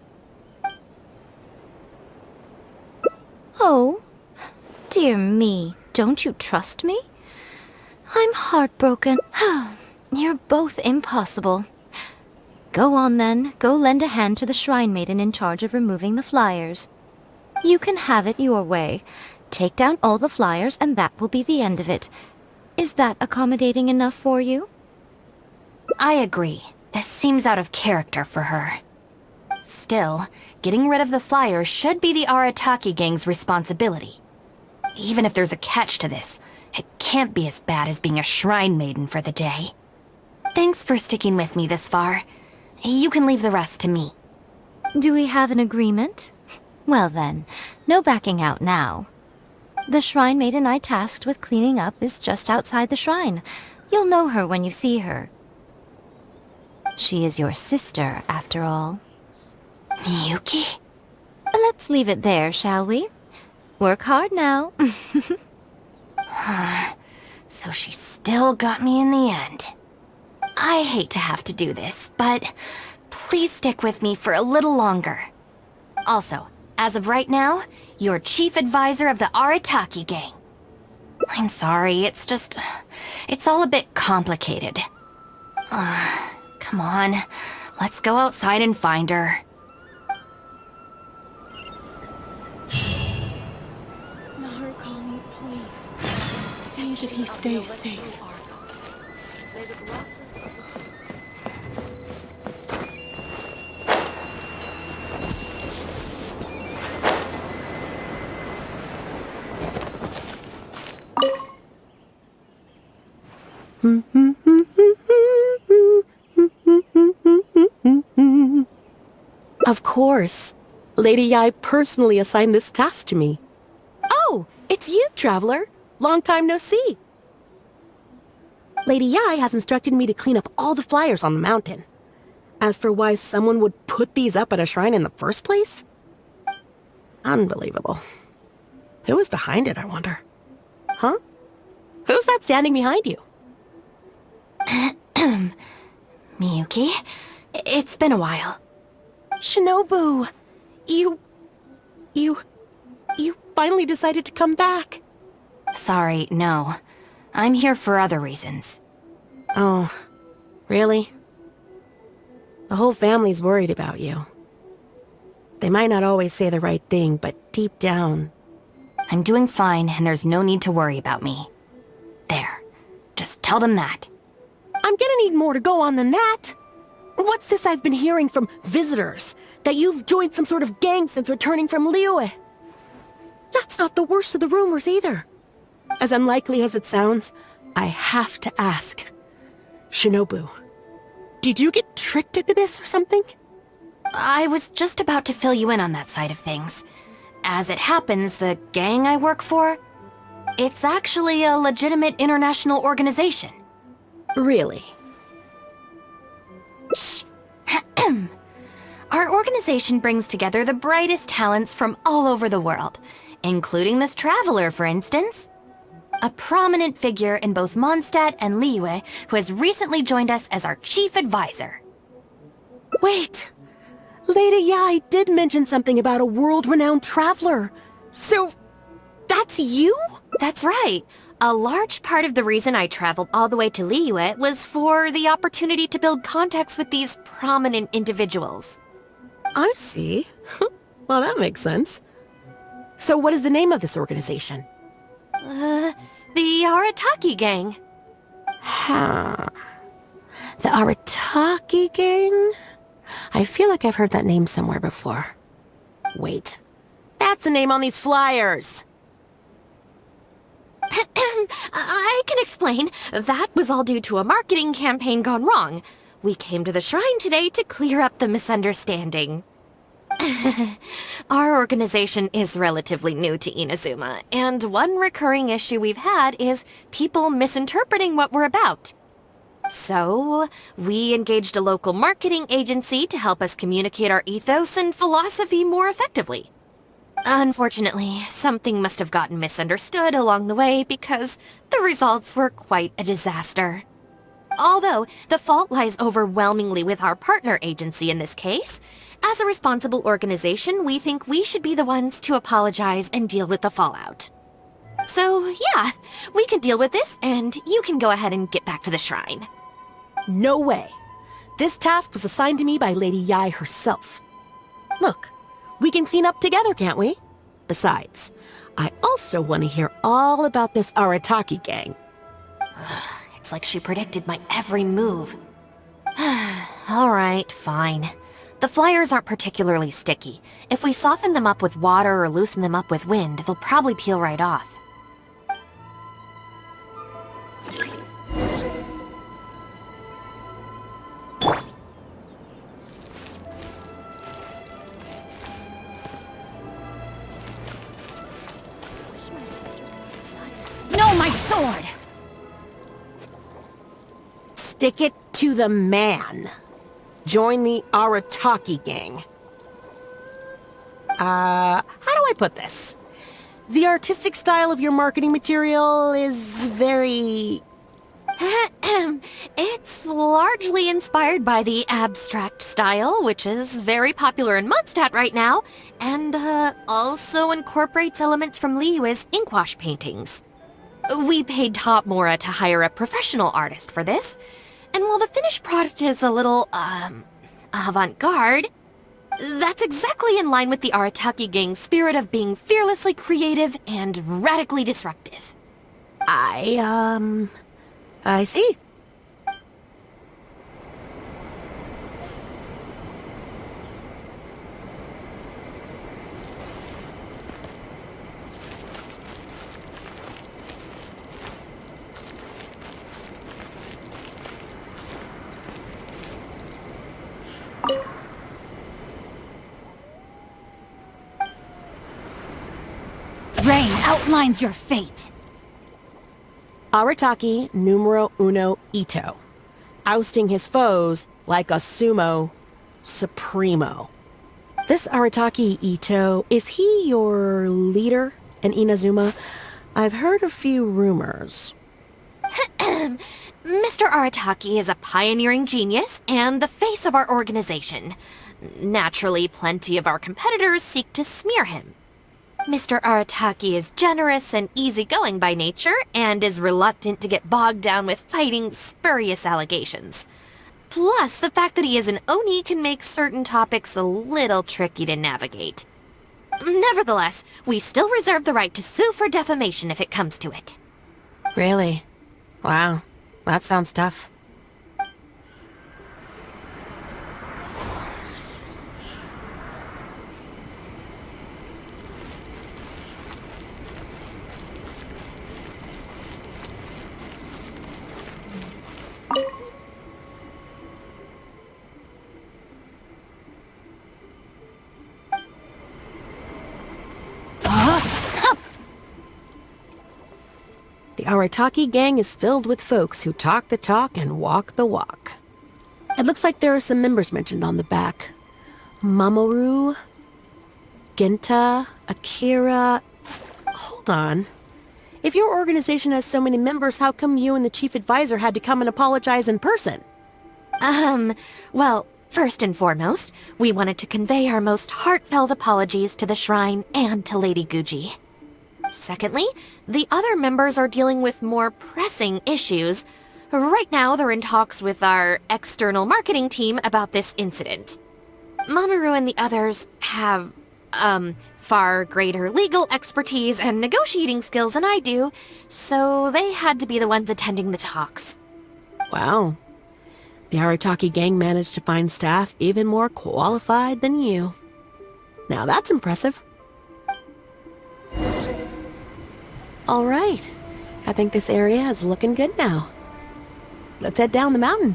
Oh, dear me, don't you trust me? I'm heartbroken. You're both impossible. Go on then, go lend a hand to the shrine maiden in charge of removing the flyers. You can have it your way. Take down all the flyers and that will be the end of it. Is that accommodating enough for you? I agree. This seems out of character for her. Still, getting rid of the flyers should be the Arataki gang's responsibility. Even if there's a catch to this, it can't be as bad as being a shrine maiden for the day. Thanks for sticking with me this far. You can leave the rest to me. Do we have an agreement? Well then, no backing out now. The shrine maiden I tasked with cleaning up is just outside the shrine. You'll know her when you see her. She is your sister, after all. Miyuki? Let's leave it there, shall we? Work hard now. So she still got me in the end. I hate to have to do this, but please stick with me for a little longer. Also, as of right now, you're chief advisor of the Arataki gang. I'm sorry, it's all a bit complicated. Come on, let's go outside and find her. Narukami, please. Say that he stays safe. Of course. Lady Yae personally assigned this task to me. Oh, it's you, Traveler. Long time no see. Lady Yae has instructed me to clean up all the flyers on the mountain. As for why someone would put these up at a shrine in the first place? Unbelievable. Who was behind it, I wonder? Huh? Who's that standing behind you? Miyuki, it's been a while. Shinobu, you finally decided to come back. Sorry, no. I'm here for other reasons. Oh, really? The whole family's worried about you. They might not always say the right thing, but deep down... I'm doing fine, and there's no need to worry about me. There. Just tell them that. I'm gonna need more to go on than that. What's this I've been hearing from visitors? That you've joined some sort of gang since returning from Liyue? That's not the worst of the rumors either. As unlikely as it sounds, I have to ask. Shinobu, did you get tricked into this or something? I was just about to fill you in on that side of things. As it happens, the gang I work for, it's actually a legitimate international organization. Really? Shh. Our organization brings together the brightest talents from all over the world, including this traveler, for instance. A prominent figure in both Mondstadt and Liyue, who has recently joined us as our chief advisor. Wait! Lady Yae did mention something about a world-renowned traveler. So, that's you? That's right. A large part of the reason I traveled all the way to Liyue was for the opportunity to build contacts with these prominent individuals. I see. Well, that makes sense. So what is the name of this organization? The Arataki gang. Huh. The Arataki gang? I feel like I've heard that name somewhere before. Wait. That's the name on these flyers! I can explain. That was all due to a marketing campaign gone wrong. We came to the shrine today to clear up the misunderstanding. Our organization is relatively new to Inazuma, and one recurring issue we've had is people misinterpreting what we're about. So, we engaged a local marketing agency to help us communicate our ethos and philosophy more effectively. Unfortunately, something must have gotten misunderstood along the way because the results were quite a disaster. Although, the fault lies overwhelmingly with our partner agency in this case, as a responsible organization, we think we should be the ones to apologize and deal with the fallout. So, yeah, we can deal with this, and you can go ahead and get back to the shrine. No way. This task was assigned to me by Lady Yae herself. Look, we can clean up together, can't we? Besides, I also want to hear all about this Arataki gang. It's like she predicted my every move. Alright, fine. The flyers aren't particularly sticky. If we soften them up with water or loosen them up with wind, they'll probably peel right off. No, my sword! Stick it to the man. Join the Arataki gang. How do I put this? The artistic style of your marketing material is very... It's largely inspired by the abstract style, which is very popular in Mondstadt right now, and also incorporates elements from Liyue's inkwash paintings. We paid Top Mora to hire a professional artist for this, and while the finished product is a little, avant-garde, that's exactly in line with the Arataki gang's spirit of being fearlessly creative and radically disruptive. I see. Rain outlines your fate. Arataki numero uno Itto. Ousting his foes like a sumo supremo. This Arataki Itto, is he your leader in Inazuma? I've heard a few rumors. Mr. Arataki is a pioneering genius and the face of our organization. Naturally, plenty of our competitors seek to smear him. Mr. Arataki is generous and easygoing by nature, and is reluctant to get bogged down with fighting spurious allegations. Plus, the fact that he is an Oni can make certain topics a little tricky to navigate. Nevertheless, we still reserve the right to sue for defamation if it comes to it. Really? Wow, that sounds tough. The Arataki gang is filled with folks who talk the talk and walk the walk. It looks like there are some members mentioned on the back. Mamoru, Genta, Akira... Hold on. If your organization has so many members, how come you and the chief advisor had to come and apologize in person? Well, first and foremost, we wanted to convey our most heartfelt apologies to the shrine and to Lady Guji. Secondly, the other members are dealing with more pressing issues. Right now, they're in talks with our external marketing team about this incident. Mamoru and the others have, far greater legal expertise and negotiating skills than I do, so they had to be the ones attending the talks. Wow. The Arataki gang managed to find staff even more qualified than you. Now that's impressive. All right. I think this area is looking good now. Let's head down the mountain.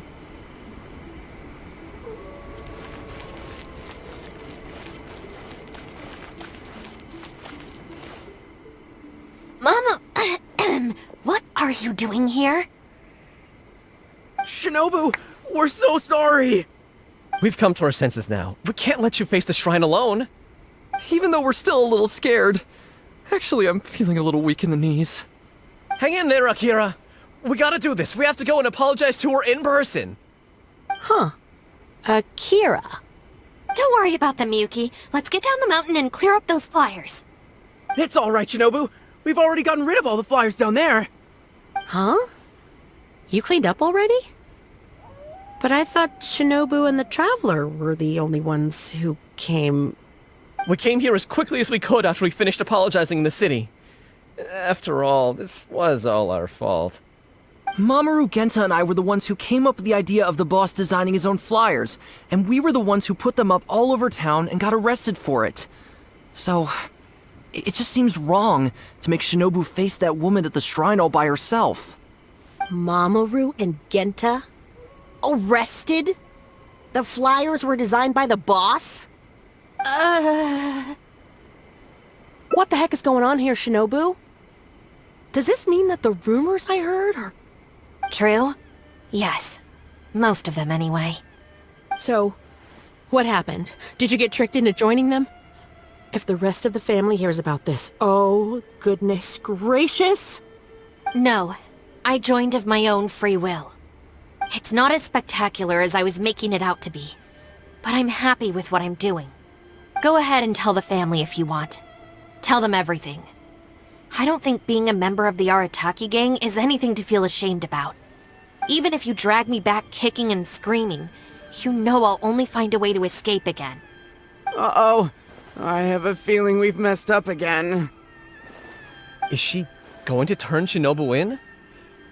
Mama, what are you doing here? Shinobu, we're so sorry! We've come to our senses now. We can't let you face the shrine alone. Even though we're still a little scared. Actually, I'm feeling a little weak in the knees. Hang in there, Akira. We gotta do this. We have to go and apologize to her in person. Huh. Akira. Don't worry about them, Miyuki. Let's get down the mountain and clear up those flyers. It's alright, Shinobu. We've already gotten rid of all the flyers down there. Huh? You cleaned up already? But I thought Shinobu and the Traveler were the only ones who came... We came here as quickly as we could after we finished apologizing in the city. After all, this was all our fault. Mamoru, Genta, and I were the ones who came up with the idea of the boss designing his own flyers, and we were the ones who put them up all over town and got arrested for it. So, it just seems wrong to make Shinobu face that woman at the shrine all by herself. Mamoru and Genta? Arrested? The flyers were designed by the boss? What the heck is going on here, Shinobu? Does this mean that the rumors I heard are... True? Yes. Most of them, anyway. So, what happened? Did you get tricked into joining them? If the rest of the family hears about this, oh, goodness gracious! No. I joined of my own free will. It's not as spectacular as I was making it out to be, but I'm happy with what I'm doing. Go ahead and tell the family if you want. Tell them everything. I don't think being a member of the Arataki gang is anything to feel ashamed about. Even if you drag me back kicking and screaming, you know I'll only find a way to escape again. Uh-oh. I have a feeling we've messed up again. Is she going to turn Shinobu in?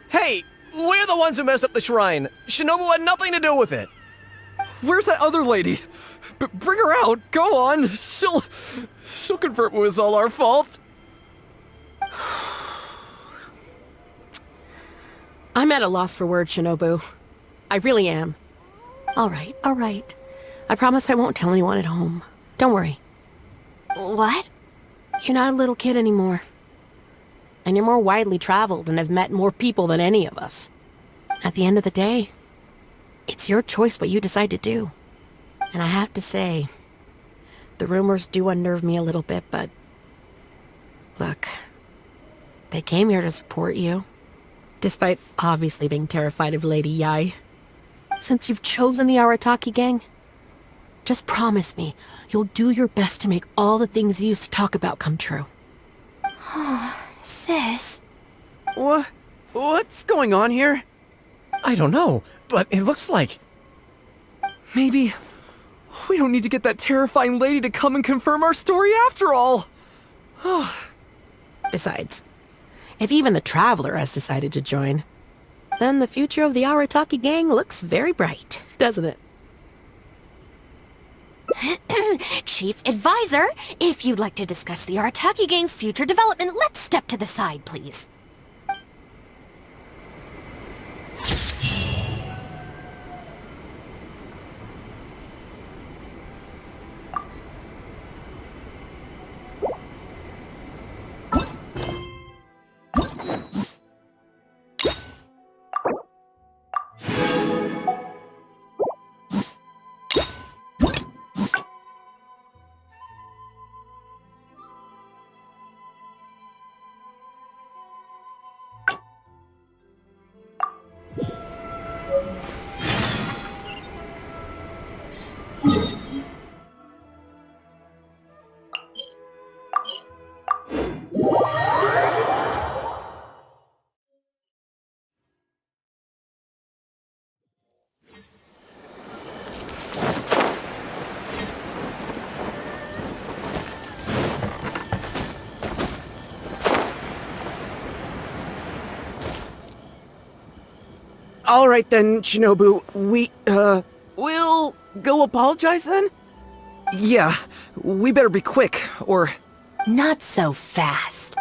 Hey! We're the ones who messed up the shrine! Shinobu had nothing to do with it! Where's that other lady? Bring her out! Go on! She'll confirm it was all our fault! I'm at a loss for words, Shinobu. I really am. Alright, alright. I promise I won't tell anyone at home. Don't worry. What? You're not a little kid anymore. And you're more widely traveled and have met more people than any of us. At the end of the day, it's your choice what you decide to do. And I have to say, the rumors do unnerve me a little bit, but... Look, they came here to support you, despite obviously being terrified of Lady Yae. Since you've chosen the Arataki gang, just promise me you'll do your best to make all the things you used to talk about come true. Sis... What's going on here? I don't know, but it looks like... Maybe we don't need to get that terrifying lady to come and confirm our story after all. Besides, if even the Traveler has decided to join, then the future of the Arataki gang looks very bright, doesn't it? Chief Advisor, if you'd like to discuss the Arataki gang's future development, let's step to the side, please. Alright then, Shinobu. We'll go apologize then? Yeah, we better be quick, or... Not so fast.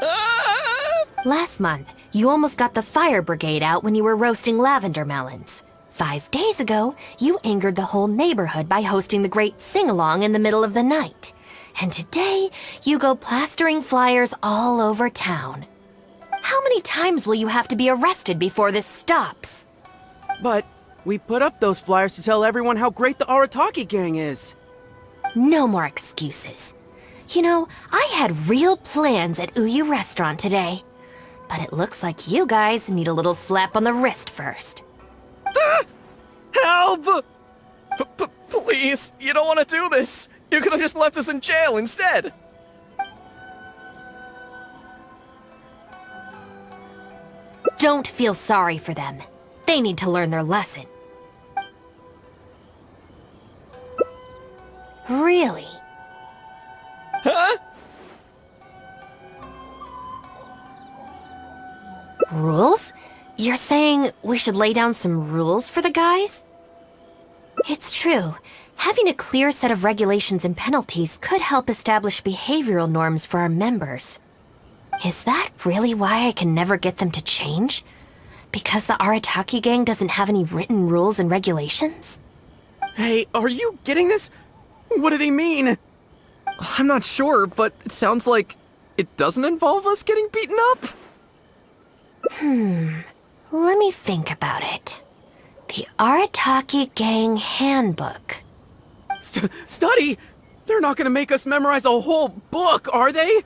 Last month, you almost got the fire brigade out when you were roasting lavender melons. 5 days ago, you angered the whole neighborhood by hosting the great sing-along in the middle of the night. And today, you go plastering flyers all over town. How many times will you have to be arrested before this stops? But we put up those flyers to tell everyone how great the Arataki gang is. No more excuses. You know, I had real plans at Uyu Restaurant today. But it looks like you guys need a little slap on the wrist first. Help! Please, you don't want to do this. You could have just left us in jail instead. Don't feel sorry for them. They need to learn their lesson. Really? Huh? Rules? You're saying we should lay down some rules for the guys? It's true. Having a clear set of regulations and penalties could help establish behavioral norms for our members. Is that really why I can never get them to change? Because the Arataki gang doesn't have any written rules and regulations? Hey, are you getting this? What do they mean? I'm not sure, but it sounds like it doesn't involve us getting beaten up. Let me think about it. The Arataki Gang Handbook. Study? They're not gonna make us memorize a whole book, are they?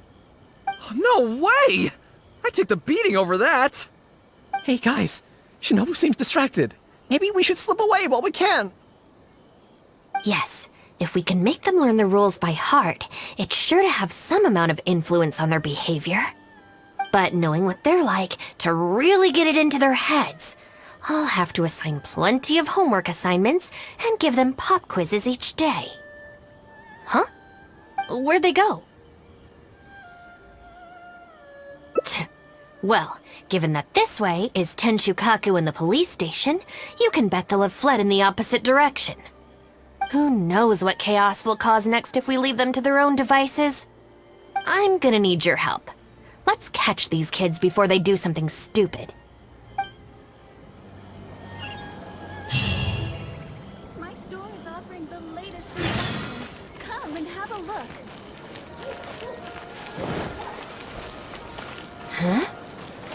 No way! I took the beating over that. Hey guys, Shinobu seems distracted. Maybe we should slip away while we can. Yes, if we can make them learn the rules by heart, it's sure to have some amount of influence on their behavior. But knowing what they're like, to really get it into their heads, I'll have to assign plenty of homework assignments and give them pop quizzes each day. Huh? Where'd they go? Well, given that this way is Tenshukaku and the police station, you can bet they'll have fled in the opposite direction. Who knows what chaos they'll cause next if we leave them to their own devices? I'm gonna need your help. Let's catch these kids before they do something stupid. My store is offering the latest new fashion. Come and have a look. Huh?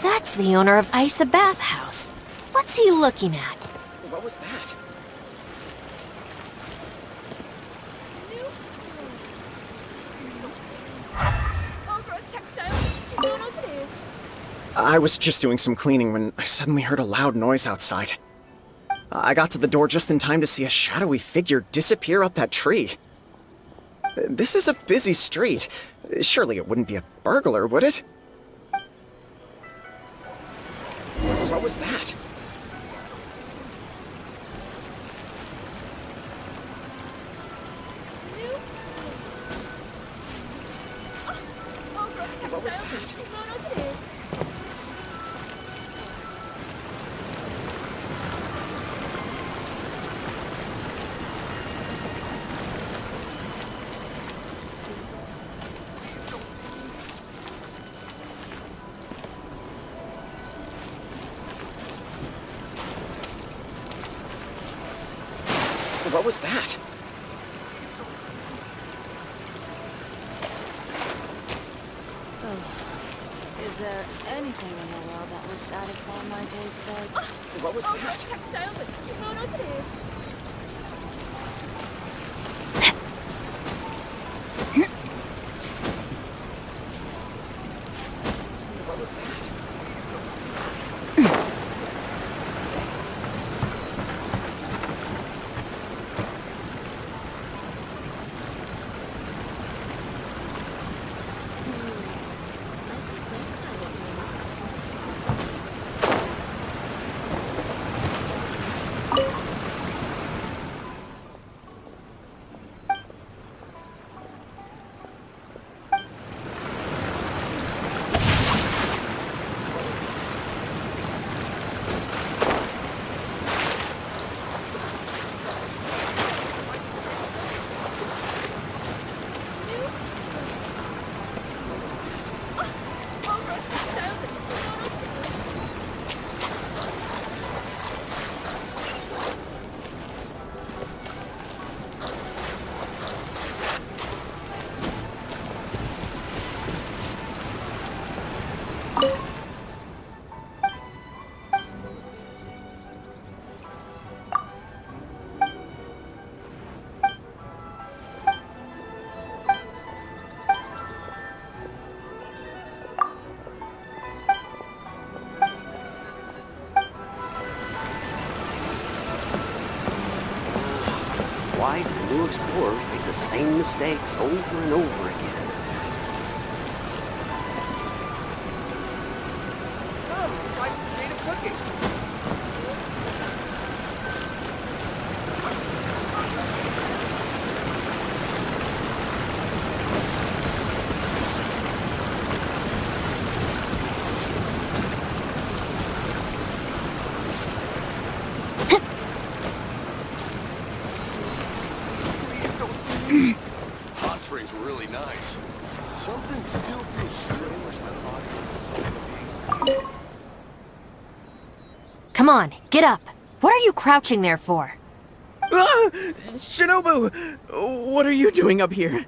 That's the owner of Isa Bathhouse. What's he looking at? What was that? I was just doing some cleaning when I suddenly heard a loud noise outside. I got to the door just in time to see a shadowy figure disappear up that tree. This is a busy street. Surely it wouldn't be a burglar, would it? What was that? What was that? What was that? Is there anything in the world that will satisfy my taste buds? What was that? Textiles and kimonos it is. What was that? explorers make the same mistakes over and over again. Come, try some creative cooking. Hot springs were really nice. Something still feels strange about Come on, get up. What are you crouching there for? Ah! Shinobu! What are you doing up here?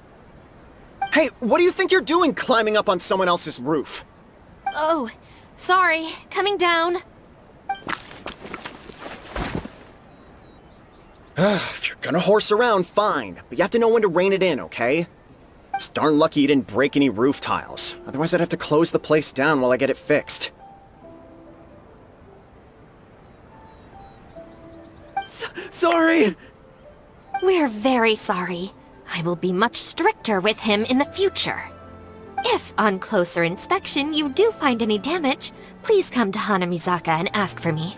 Hey, what do you think you're doing climbing up on someone else's roof? Oh, sorry. Coming down. If you're gonna horse around, fine. But you have to know when to rein it in, okay? It's darn lucky you didn't break any roof tiles. Otherwise I'd have to close the place down while I get it fixed. Sorry! We're very sorry. I will be much stricter with him in the future. If, on closer inspection, you do find any damage, please come to Hanamizaka and ask for me.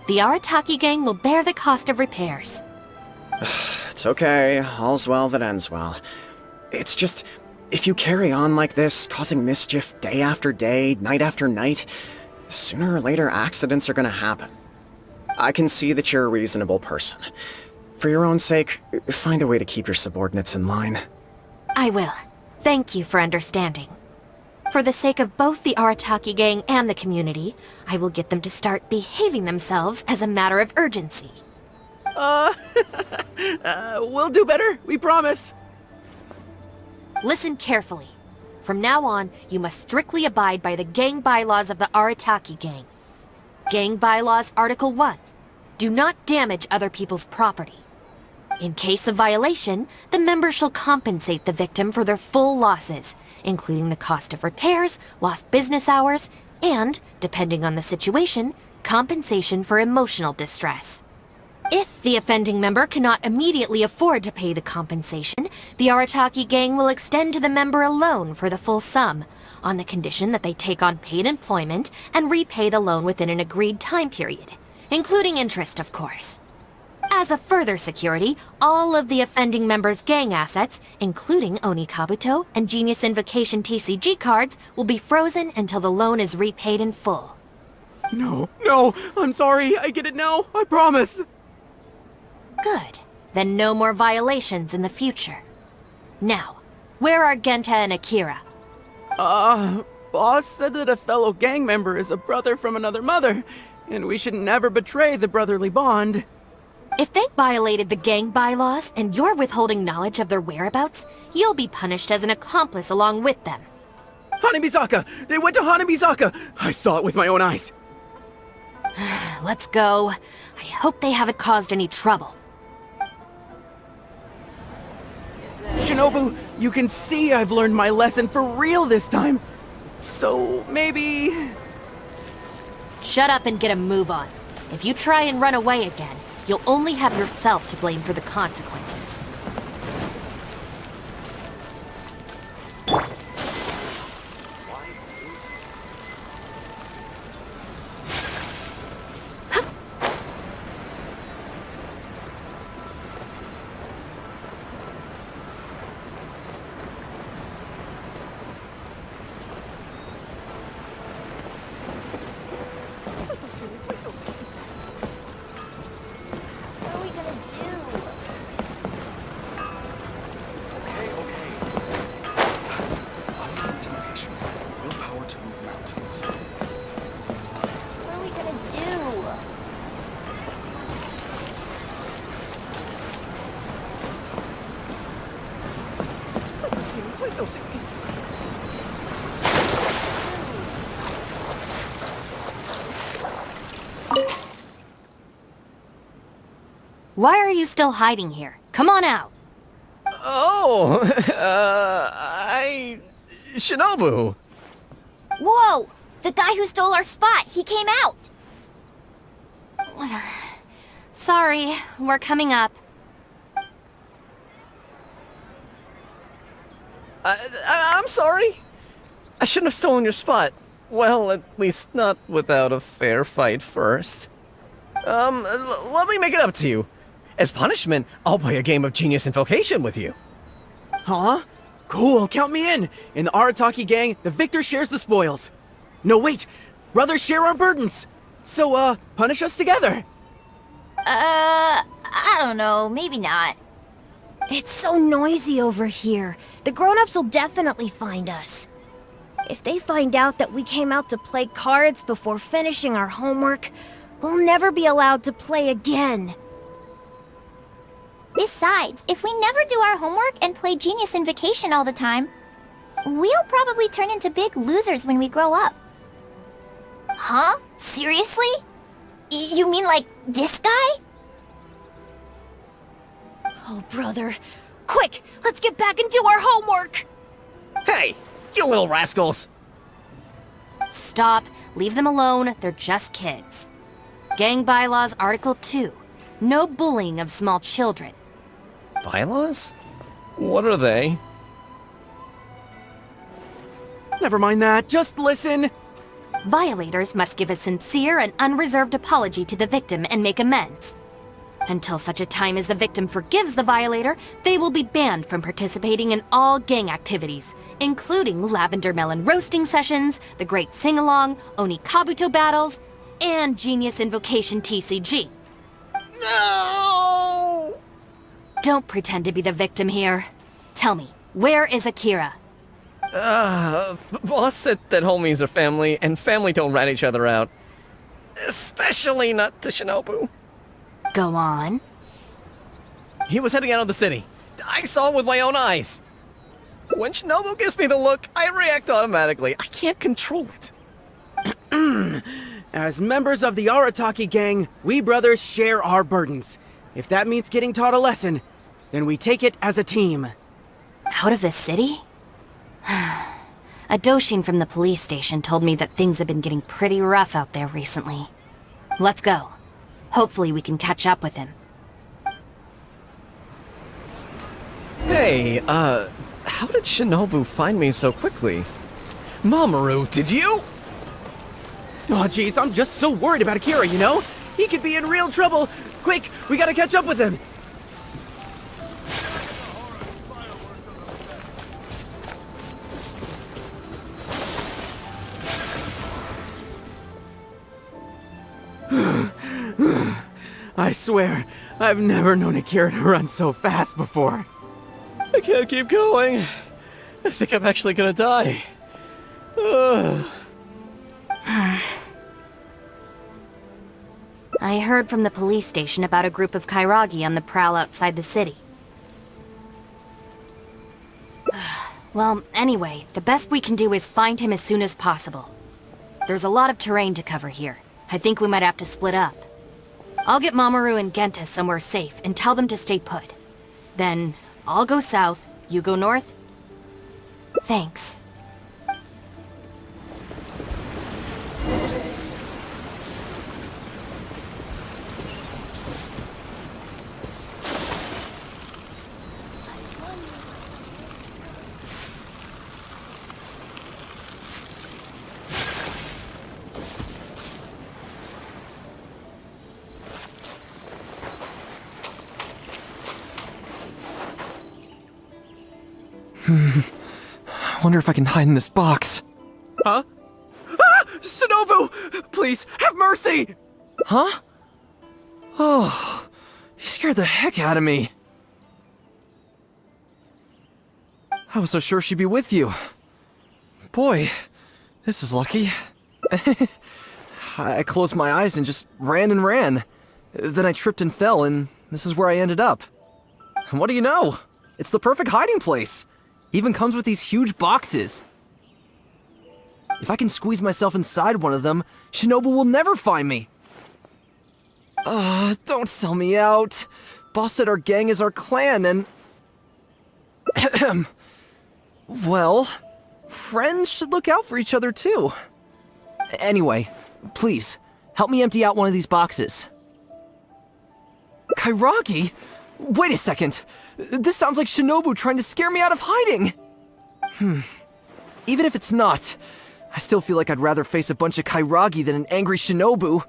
The Arataki gang will bear the cost of repairs. It's okay. All's well that ends well. It's just, if you carry on like this, causing mischief day after day, night after night, sooner or later accidents are gonna happen. I can see that you're a reasonable person. For your own sake, find a way to keep your subordinates in line. I will. Thank you for understanding. For the sake of both the Arataki gang and the community, I will get them to start behaving themselves as a matter of urgency. We'll do better, we promise. Listen carefully. From now on, you must strictly abide by the gang bylaws of the Arataki gang. Gang bylaws Article 1. Do not damage other people's property. In case of violation, the member shall compensate the victim for their full losses, including the cost of repairs, lost business hours, and, depending on the situation, compensation for emotional distress. If the offending member cannot immediately afford to pay the compensation, the Arataki gang will extend to the member a loan for the full sum, on the condition that they take on paid employment and repay the loan within an agreed time period, including interest, of course. As a further security, all of the offending member's gang assets, including Oni Kabuto and Genius Invocation TCG cards, will be frozen until the loan is repaid in full. No, I'm sorry, I get it now, I promise. Good. Then no more violations in the future. Now, where are Genta and Akira? Boss said that a fellow gang member is a brother from another mother, and we should never betray the brotherly bond. If they violated the gang bylaws and you're withholding knowledge of their whereabouts, you'll be punished as an accomplice along with them. Hanamizaka! They went to Hanamizaka! I saw it with my own eyes. Let's go. I hope they haven't caused any trouble. Shinobu, you can see I've learned my lesson for real this time. So, maybe... Shut up and get a move on. If you try and run away again, you'll only have yourself to blame for the consequences. Why are you still hiding here? Come on out! Oh, Shinobu! Whoa! The guy who stole our spot, he came out! Sorry, we're coming up. I'm sorry. I shouldn't have stolen your spot. Well, at least not without a fair fight first. Let me make it up to you. As punishment, I'll play a game of Genius Invocation with you. Huh? Cool, count me in. In the Arataki gang, the victor shares the spoils. No, wait. Brothers share our burdens. So, punish us together. I don't know. Maybe not. It's so noisy over here. The grown-ups will definitely find us. If they find out that we came out to play cards before finishing our homework, we'll never be allowed to play again. Besides, if we never do our homework and play Genius Invocation all the time, we'll probably turn into big losers when we grow up. Huh? Seriously? You mean like this guy? Oh, brother. Quick, let's get back and do our homework! Hey, you little rascals! Stop. Leave them alone. They're just kids. Gang Bylaws Article 2. No bullying of small children. Bylaws? What are they? Never mind that, just listen. Violators must give a sincere and unreserved apology to the victim and make amends. Until such a time as the victim forgives the violator, they will be banned from participating in all gang activities, including lavender melon roasting sessions, the Great Sing-Along, Oni Kabuto battles, and Genius Invocation TCG. No! Don't pretend to be the victim here. Tell me, where is Akira? Boss said that homies are family, and family don't rat each other out. Especially not to Shinobu. Go on. He was heading out of the city. I saw him with my own eyes. When Shinobu gives me the look, I react automatically. I can't control it. As members of the Arataki gang, we brothers share our burdens. If that means getting taught a lesson, then we take it as a team. Out of the city? A Doshin from the police station told me that things have been getting pretty rough out there recently. Let's go. Hopefully we can catch up with him. Hey, how did Shinobu find me so quickly? Mamoru, did you? Oh, jeez, I'm just so worried about Akira, you know? He could be in real trouble. Quick, we gotta catch up with him. I swear, I've never known Akira to run so fast before. I can't keep going. I think I'm actually gonna die. I heard from the police station about a group of Kairagi on the prowl outside the city. Well, anyway, the best we can do is find him as soon as possible. There's a lot of terrain to cover here. I think we might have to split up. I'll get Mamoru and Genta somewhere safe and tell them to stay put. Then, I'll go south, you go north? Thanks. I wonder if I can hide in this box. Huh? Ah! Shinobu! Please, have mercy! Huh? Oh, you scared the heck out of me. I was so sure she'd be with you. Boy, this is lucky. I closed my eyes and just ran and ran. Then I tripped and fell, and this is where I ended up. And what do you know? It's the perfect hiding place. Even comes with these huge boxes. If I can squeeze myself inside one of them, Shinobu will never find me. Don't sell me out. Boss said our gang is our clan and... Well, friends should look out for each other too. Anyway, please, help me empty out one of these boxes. Kairagi? Wait a second. This sounds like Shinobu trying to scare me out of hiding. Even if it's not, I still feel like I'd rather face a bunch of Kairagi than an angry Shinobu.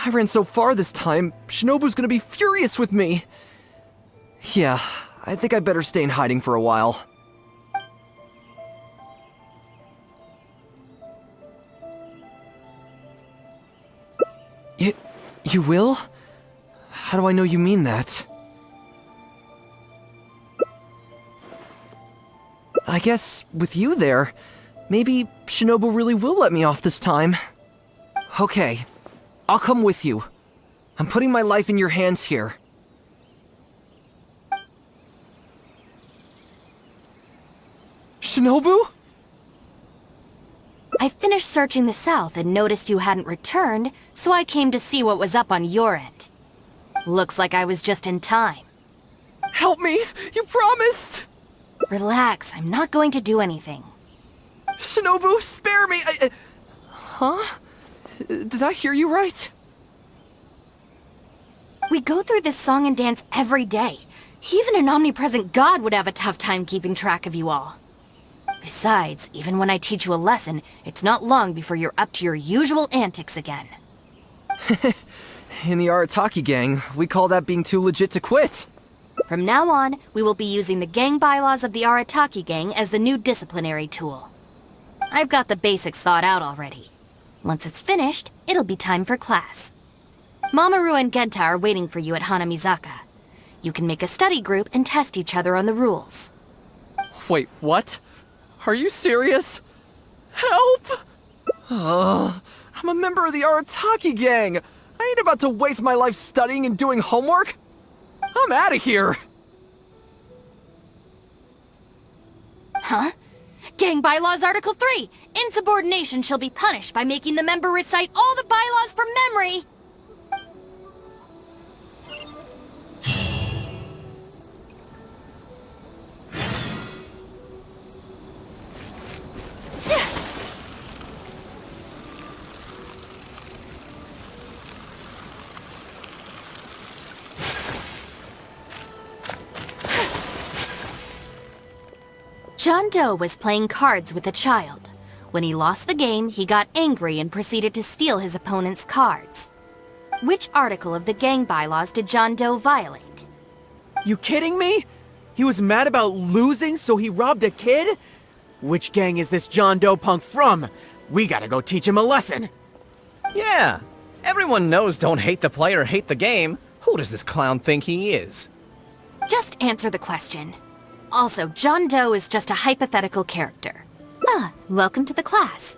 I ran so far this time, Shinobu's gonna be furious with me. Yeah, I think I'd better stay in hiding for a while. You will? How do I know you mean that? I guess, with you there, maybe Shinobu really will let me off this time. Okay, I'll come with you. I'm putting my life in your hands here. Shinobu? I finished searching the south and noticed you hadn't returned, so I came to see what was up on your end. Looks like I was just in time. Help me! You promised! Relax, I'm not going to do anything. Shinobu, spare me! Huh? Did I hear you right? We go through this song and dance every day. Even an omnipresent god would have a tough time keeping track of you all. Besides, even when I teach you a lesson, it's not long before you're up to your usual antics again. In the Arataki gang, we call that being too legit to quit. From now on, we will be using the gang bylaws of the Arataki gang as the new disciplinary tool. I've got the basics thought out already. Once it's finished, it'll be time for class. Mamoru and Genta are waiting for you at Hanamizaka. You can make a study group and test each other on the rules. Wait, what? Are you serious? Help! I'm a member of the Arataki gang! I ain't about to waste my life studying and doing homework! I'm out of here! Huh? Gang Bylaws Article 3! Insubordination shall be punished by making the member recite all the bylaws from memory! John Doe was playing cards with a child. When he lost the game, he got angry and proceeded to steal his opponent's cards. Which article of the gang bylaws did John Doe violate? You kidding me? He was mad about losing, so he robbed a kid? Which gang is this John Doe punk from? We gotta go teach him a lesson. Yeah, everyone knows don't hate the player, hate the game. Who does this clown think he is? Just answer the question. Also, John Doe is just a hypothetical character. Welcome to the class.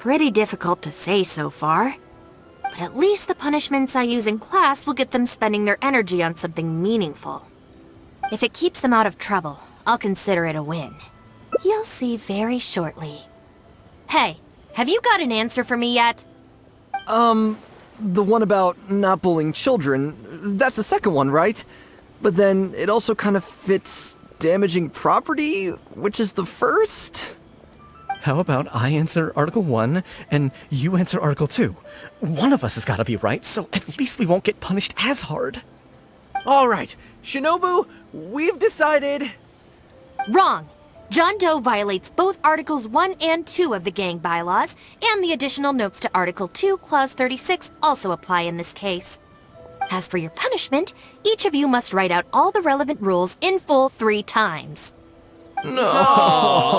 Pretty difficult to say so far. But at least the punishments I use in class will get them spending their energy on something meaningful. If it keeps them out of trouble, I'll consider it a win. You'll see very shortly. Hey, have you got an answer for me yet? The one about not bullying children, that's the second one, right? But then it also kind of fits damaging property, which is the first? How about I answer Article 1 and you answer Article 2? One of us has got to be right, so at least we won't get punished as hard. All right, Shinobu, we've decided... Wrong! John Doe violates both Articles 1 and 2 of the gang bylaws, and the additional notes to Article 2, Clause 36 also apply in this case. As for your punishment, each of you must write out all the relevant rules in full 3 times. No!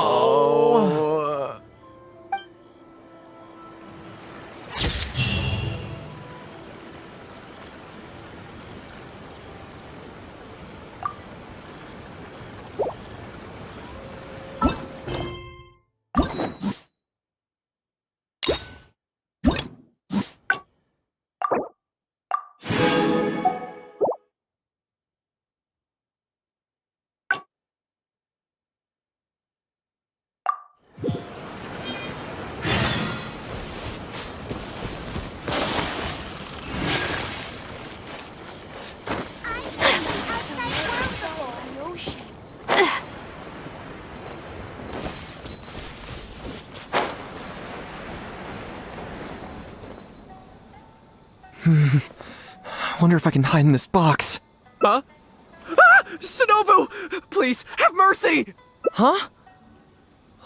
I wonder if I can hide in this box. Huh? Ah! Shinobu! Please, have mercy! Huh?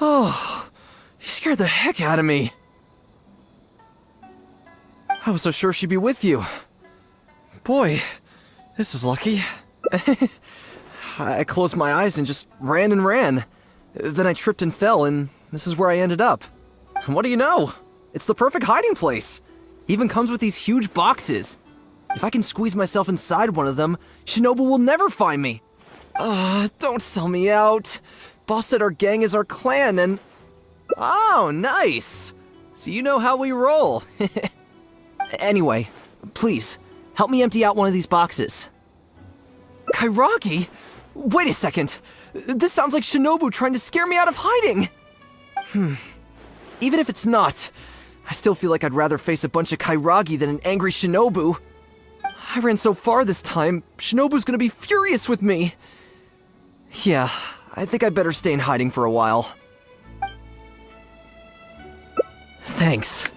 Oh, you scared the heck out of me. I was so sure she'd be with you. Boy, this is lucky. I closed my eyes and just ran and ran. Then I tripped and fell, and this is where I ended up. And what do you know? It's the perfect hiding place. Even comes with these huge boxes. If I can squeeze myself inside one of them, Shinobu will never find me. Don't sell me out. Boss said our gang is our clan, and... Oh, nice. So you know how we roll. Anyway, please, help me empty out one of these boxes. Kairagi? Wait a second. This sounds like Shinobu trying to scare me out of hiding. Even if it's not, I still feel like I'd rather face a bunch of Kairagi than an angry Shinobu. I ran so far this time, Shinobu's gonna be furious with me. Yeah, I think I better stay in hiding for a while. Thanks.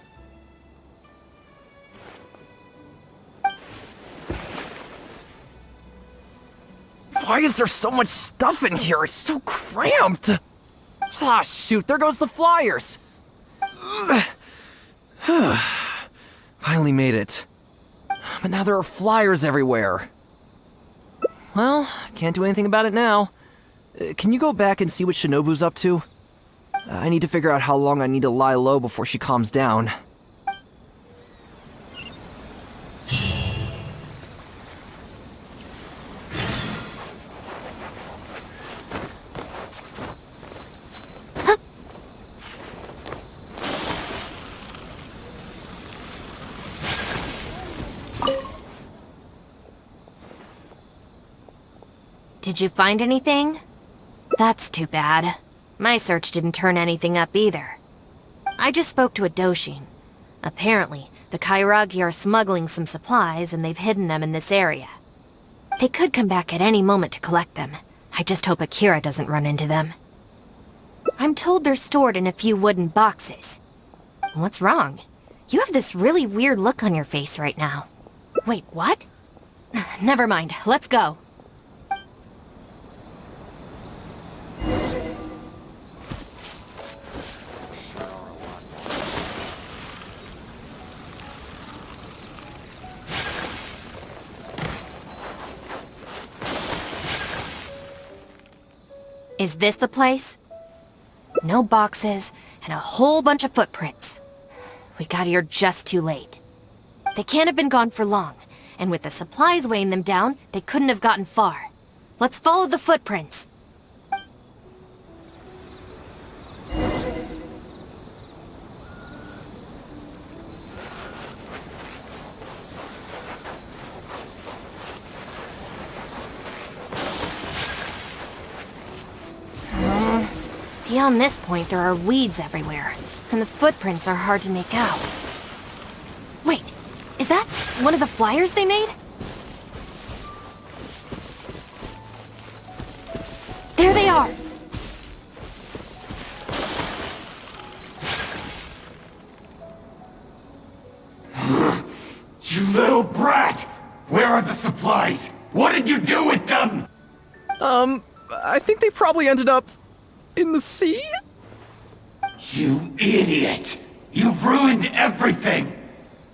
Why is there so much stuff in here? It's so cramped! Ah, shoot, there goes the flyers! Finally made it. But now there are flyers everywhere. Well, can't do anything about it now. Can you go back and see what Shinobu's up to? I need to figure out how long I need to lie low before she calms down. Did you find anything? That's too bad. My search didn't turn anything up either. I just spoke to a Doshin. Apparently, the Kairagi are smuggling some supplies and they've hidden them in this area. They could come back at any moment to collect them. I just hope Akira doesn't run into them. I'm told they're stored in a few wooden boxes. What's wrong? You have this really weird look on your face right now. Wait, what? Never mind, let's go. Is this the place? No boxes, and a whole bunch of footprints. We got here just too late. They can't have been gone for long, and with the supplies weighing them down, they couldn't have gotten far. Let's follow the footprints. Beyond this point, there are weeds everywhere, and the footprints are hard to make out. Wait, is that one of the flyers they made? There they are! You little brat! Where are the supplies? What did you do with them? I think they probably ended up... in the sea? You idiot! You've ruined everything!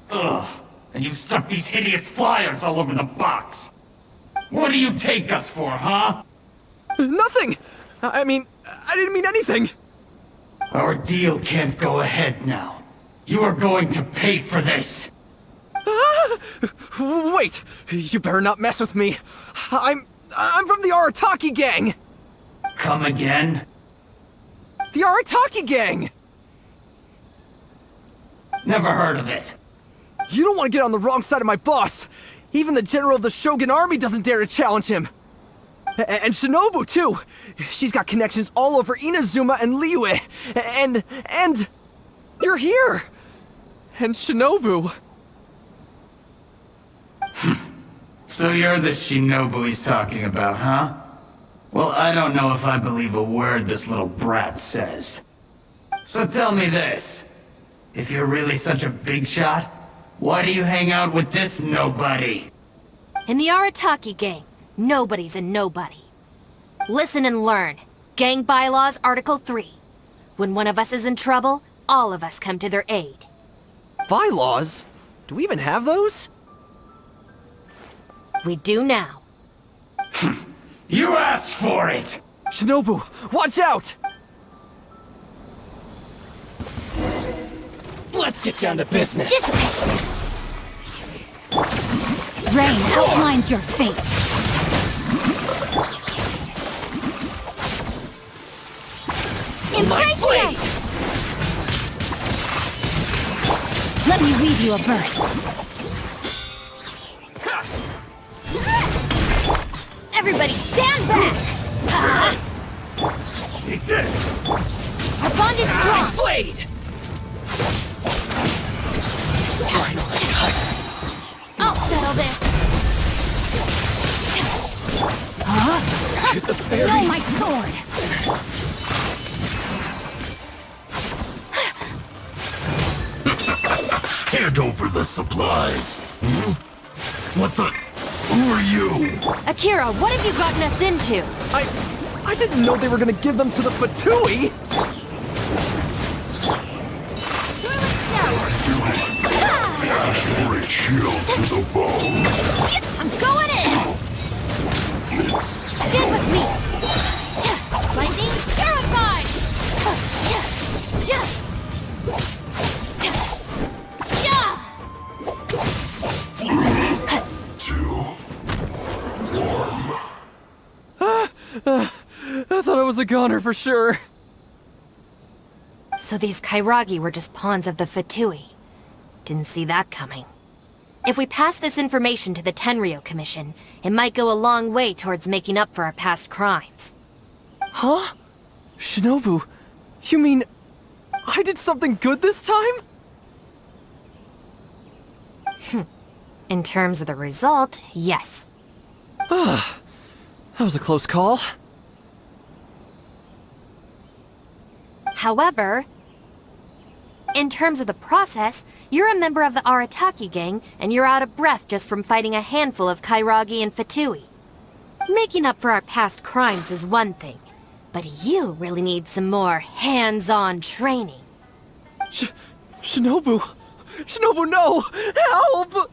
Ugh, and you've stuck these hideous flyers all over the box! What do you take us for, huh? Nothing! I didn't mean anything! Our deal can't go ahead now. You are going to pay for this! Wait! You better not mess with me! I'm from the Arataki gang! Come again? The Arataki gang! Never heard of it. You don't want to get on the wrong side of my boss! Even the general of the Shogun army doesn't dare to challenge him! And Shinobu, too! She's got connections all over Inazuma and Liyue! And... you're here! And Shinobu... So you're the Shinobu he's talking about, huh? Well, I don't know if I believe a word this little brat says. So tell me this. If you're really such a big shot, why do you hang out with this nobody? In the Arataki gang, nobody's a nobody. Listen and learn. Gang Bylaws, Article 3. When one of us is in trouble, all of us come to their aid. Bylaws? Do we even have those? We do now. You asked for it! Shinobu, watch out! Let's get down to business. Rain outlines your fate. Embrace us! Let me read you a verse. Everybody stand back! Eat this! Our bond is strong! Blade! I'll settle this! No, my sword! Hand over the supplies. Hmm? What the? Who are you? Akira, what have you gotten us into? I didn't know they were gonna give them to the Fatui! Straight shield to the bone. I'm going in! Stand with me! Lightning's terrified! Too warm. I thought I was a goner for sure. So these Kairagi were just pawns of the Fatui. Didn't see that coming. If we pass this information to the Tenryo Commission, it might go a long way towards making up for our past crimes. Huh? Shinobu, you mean I did something good this time? In terms of the result, yes. That was a close call. However, in terms of the process, you're a member of the Arataki gang, and you're out of breath just from fighting a handful of Kairagi and Fatui. Making up for our past crimes is one thing, but you really need some more hands-on training. Shinobu! Shinobu, no! Help!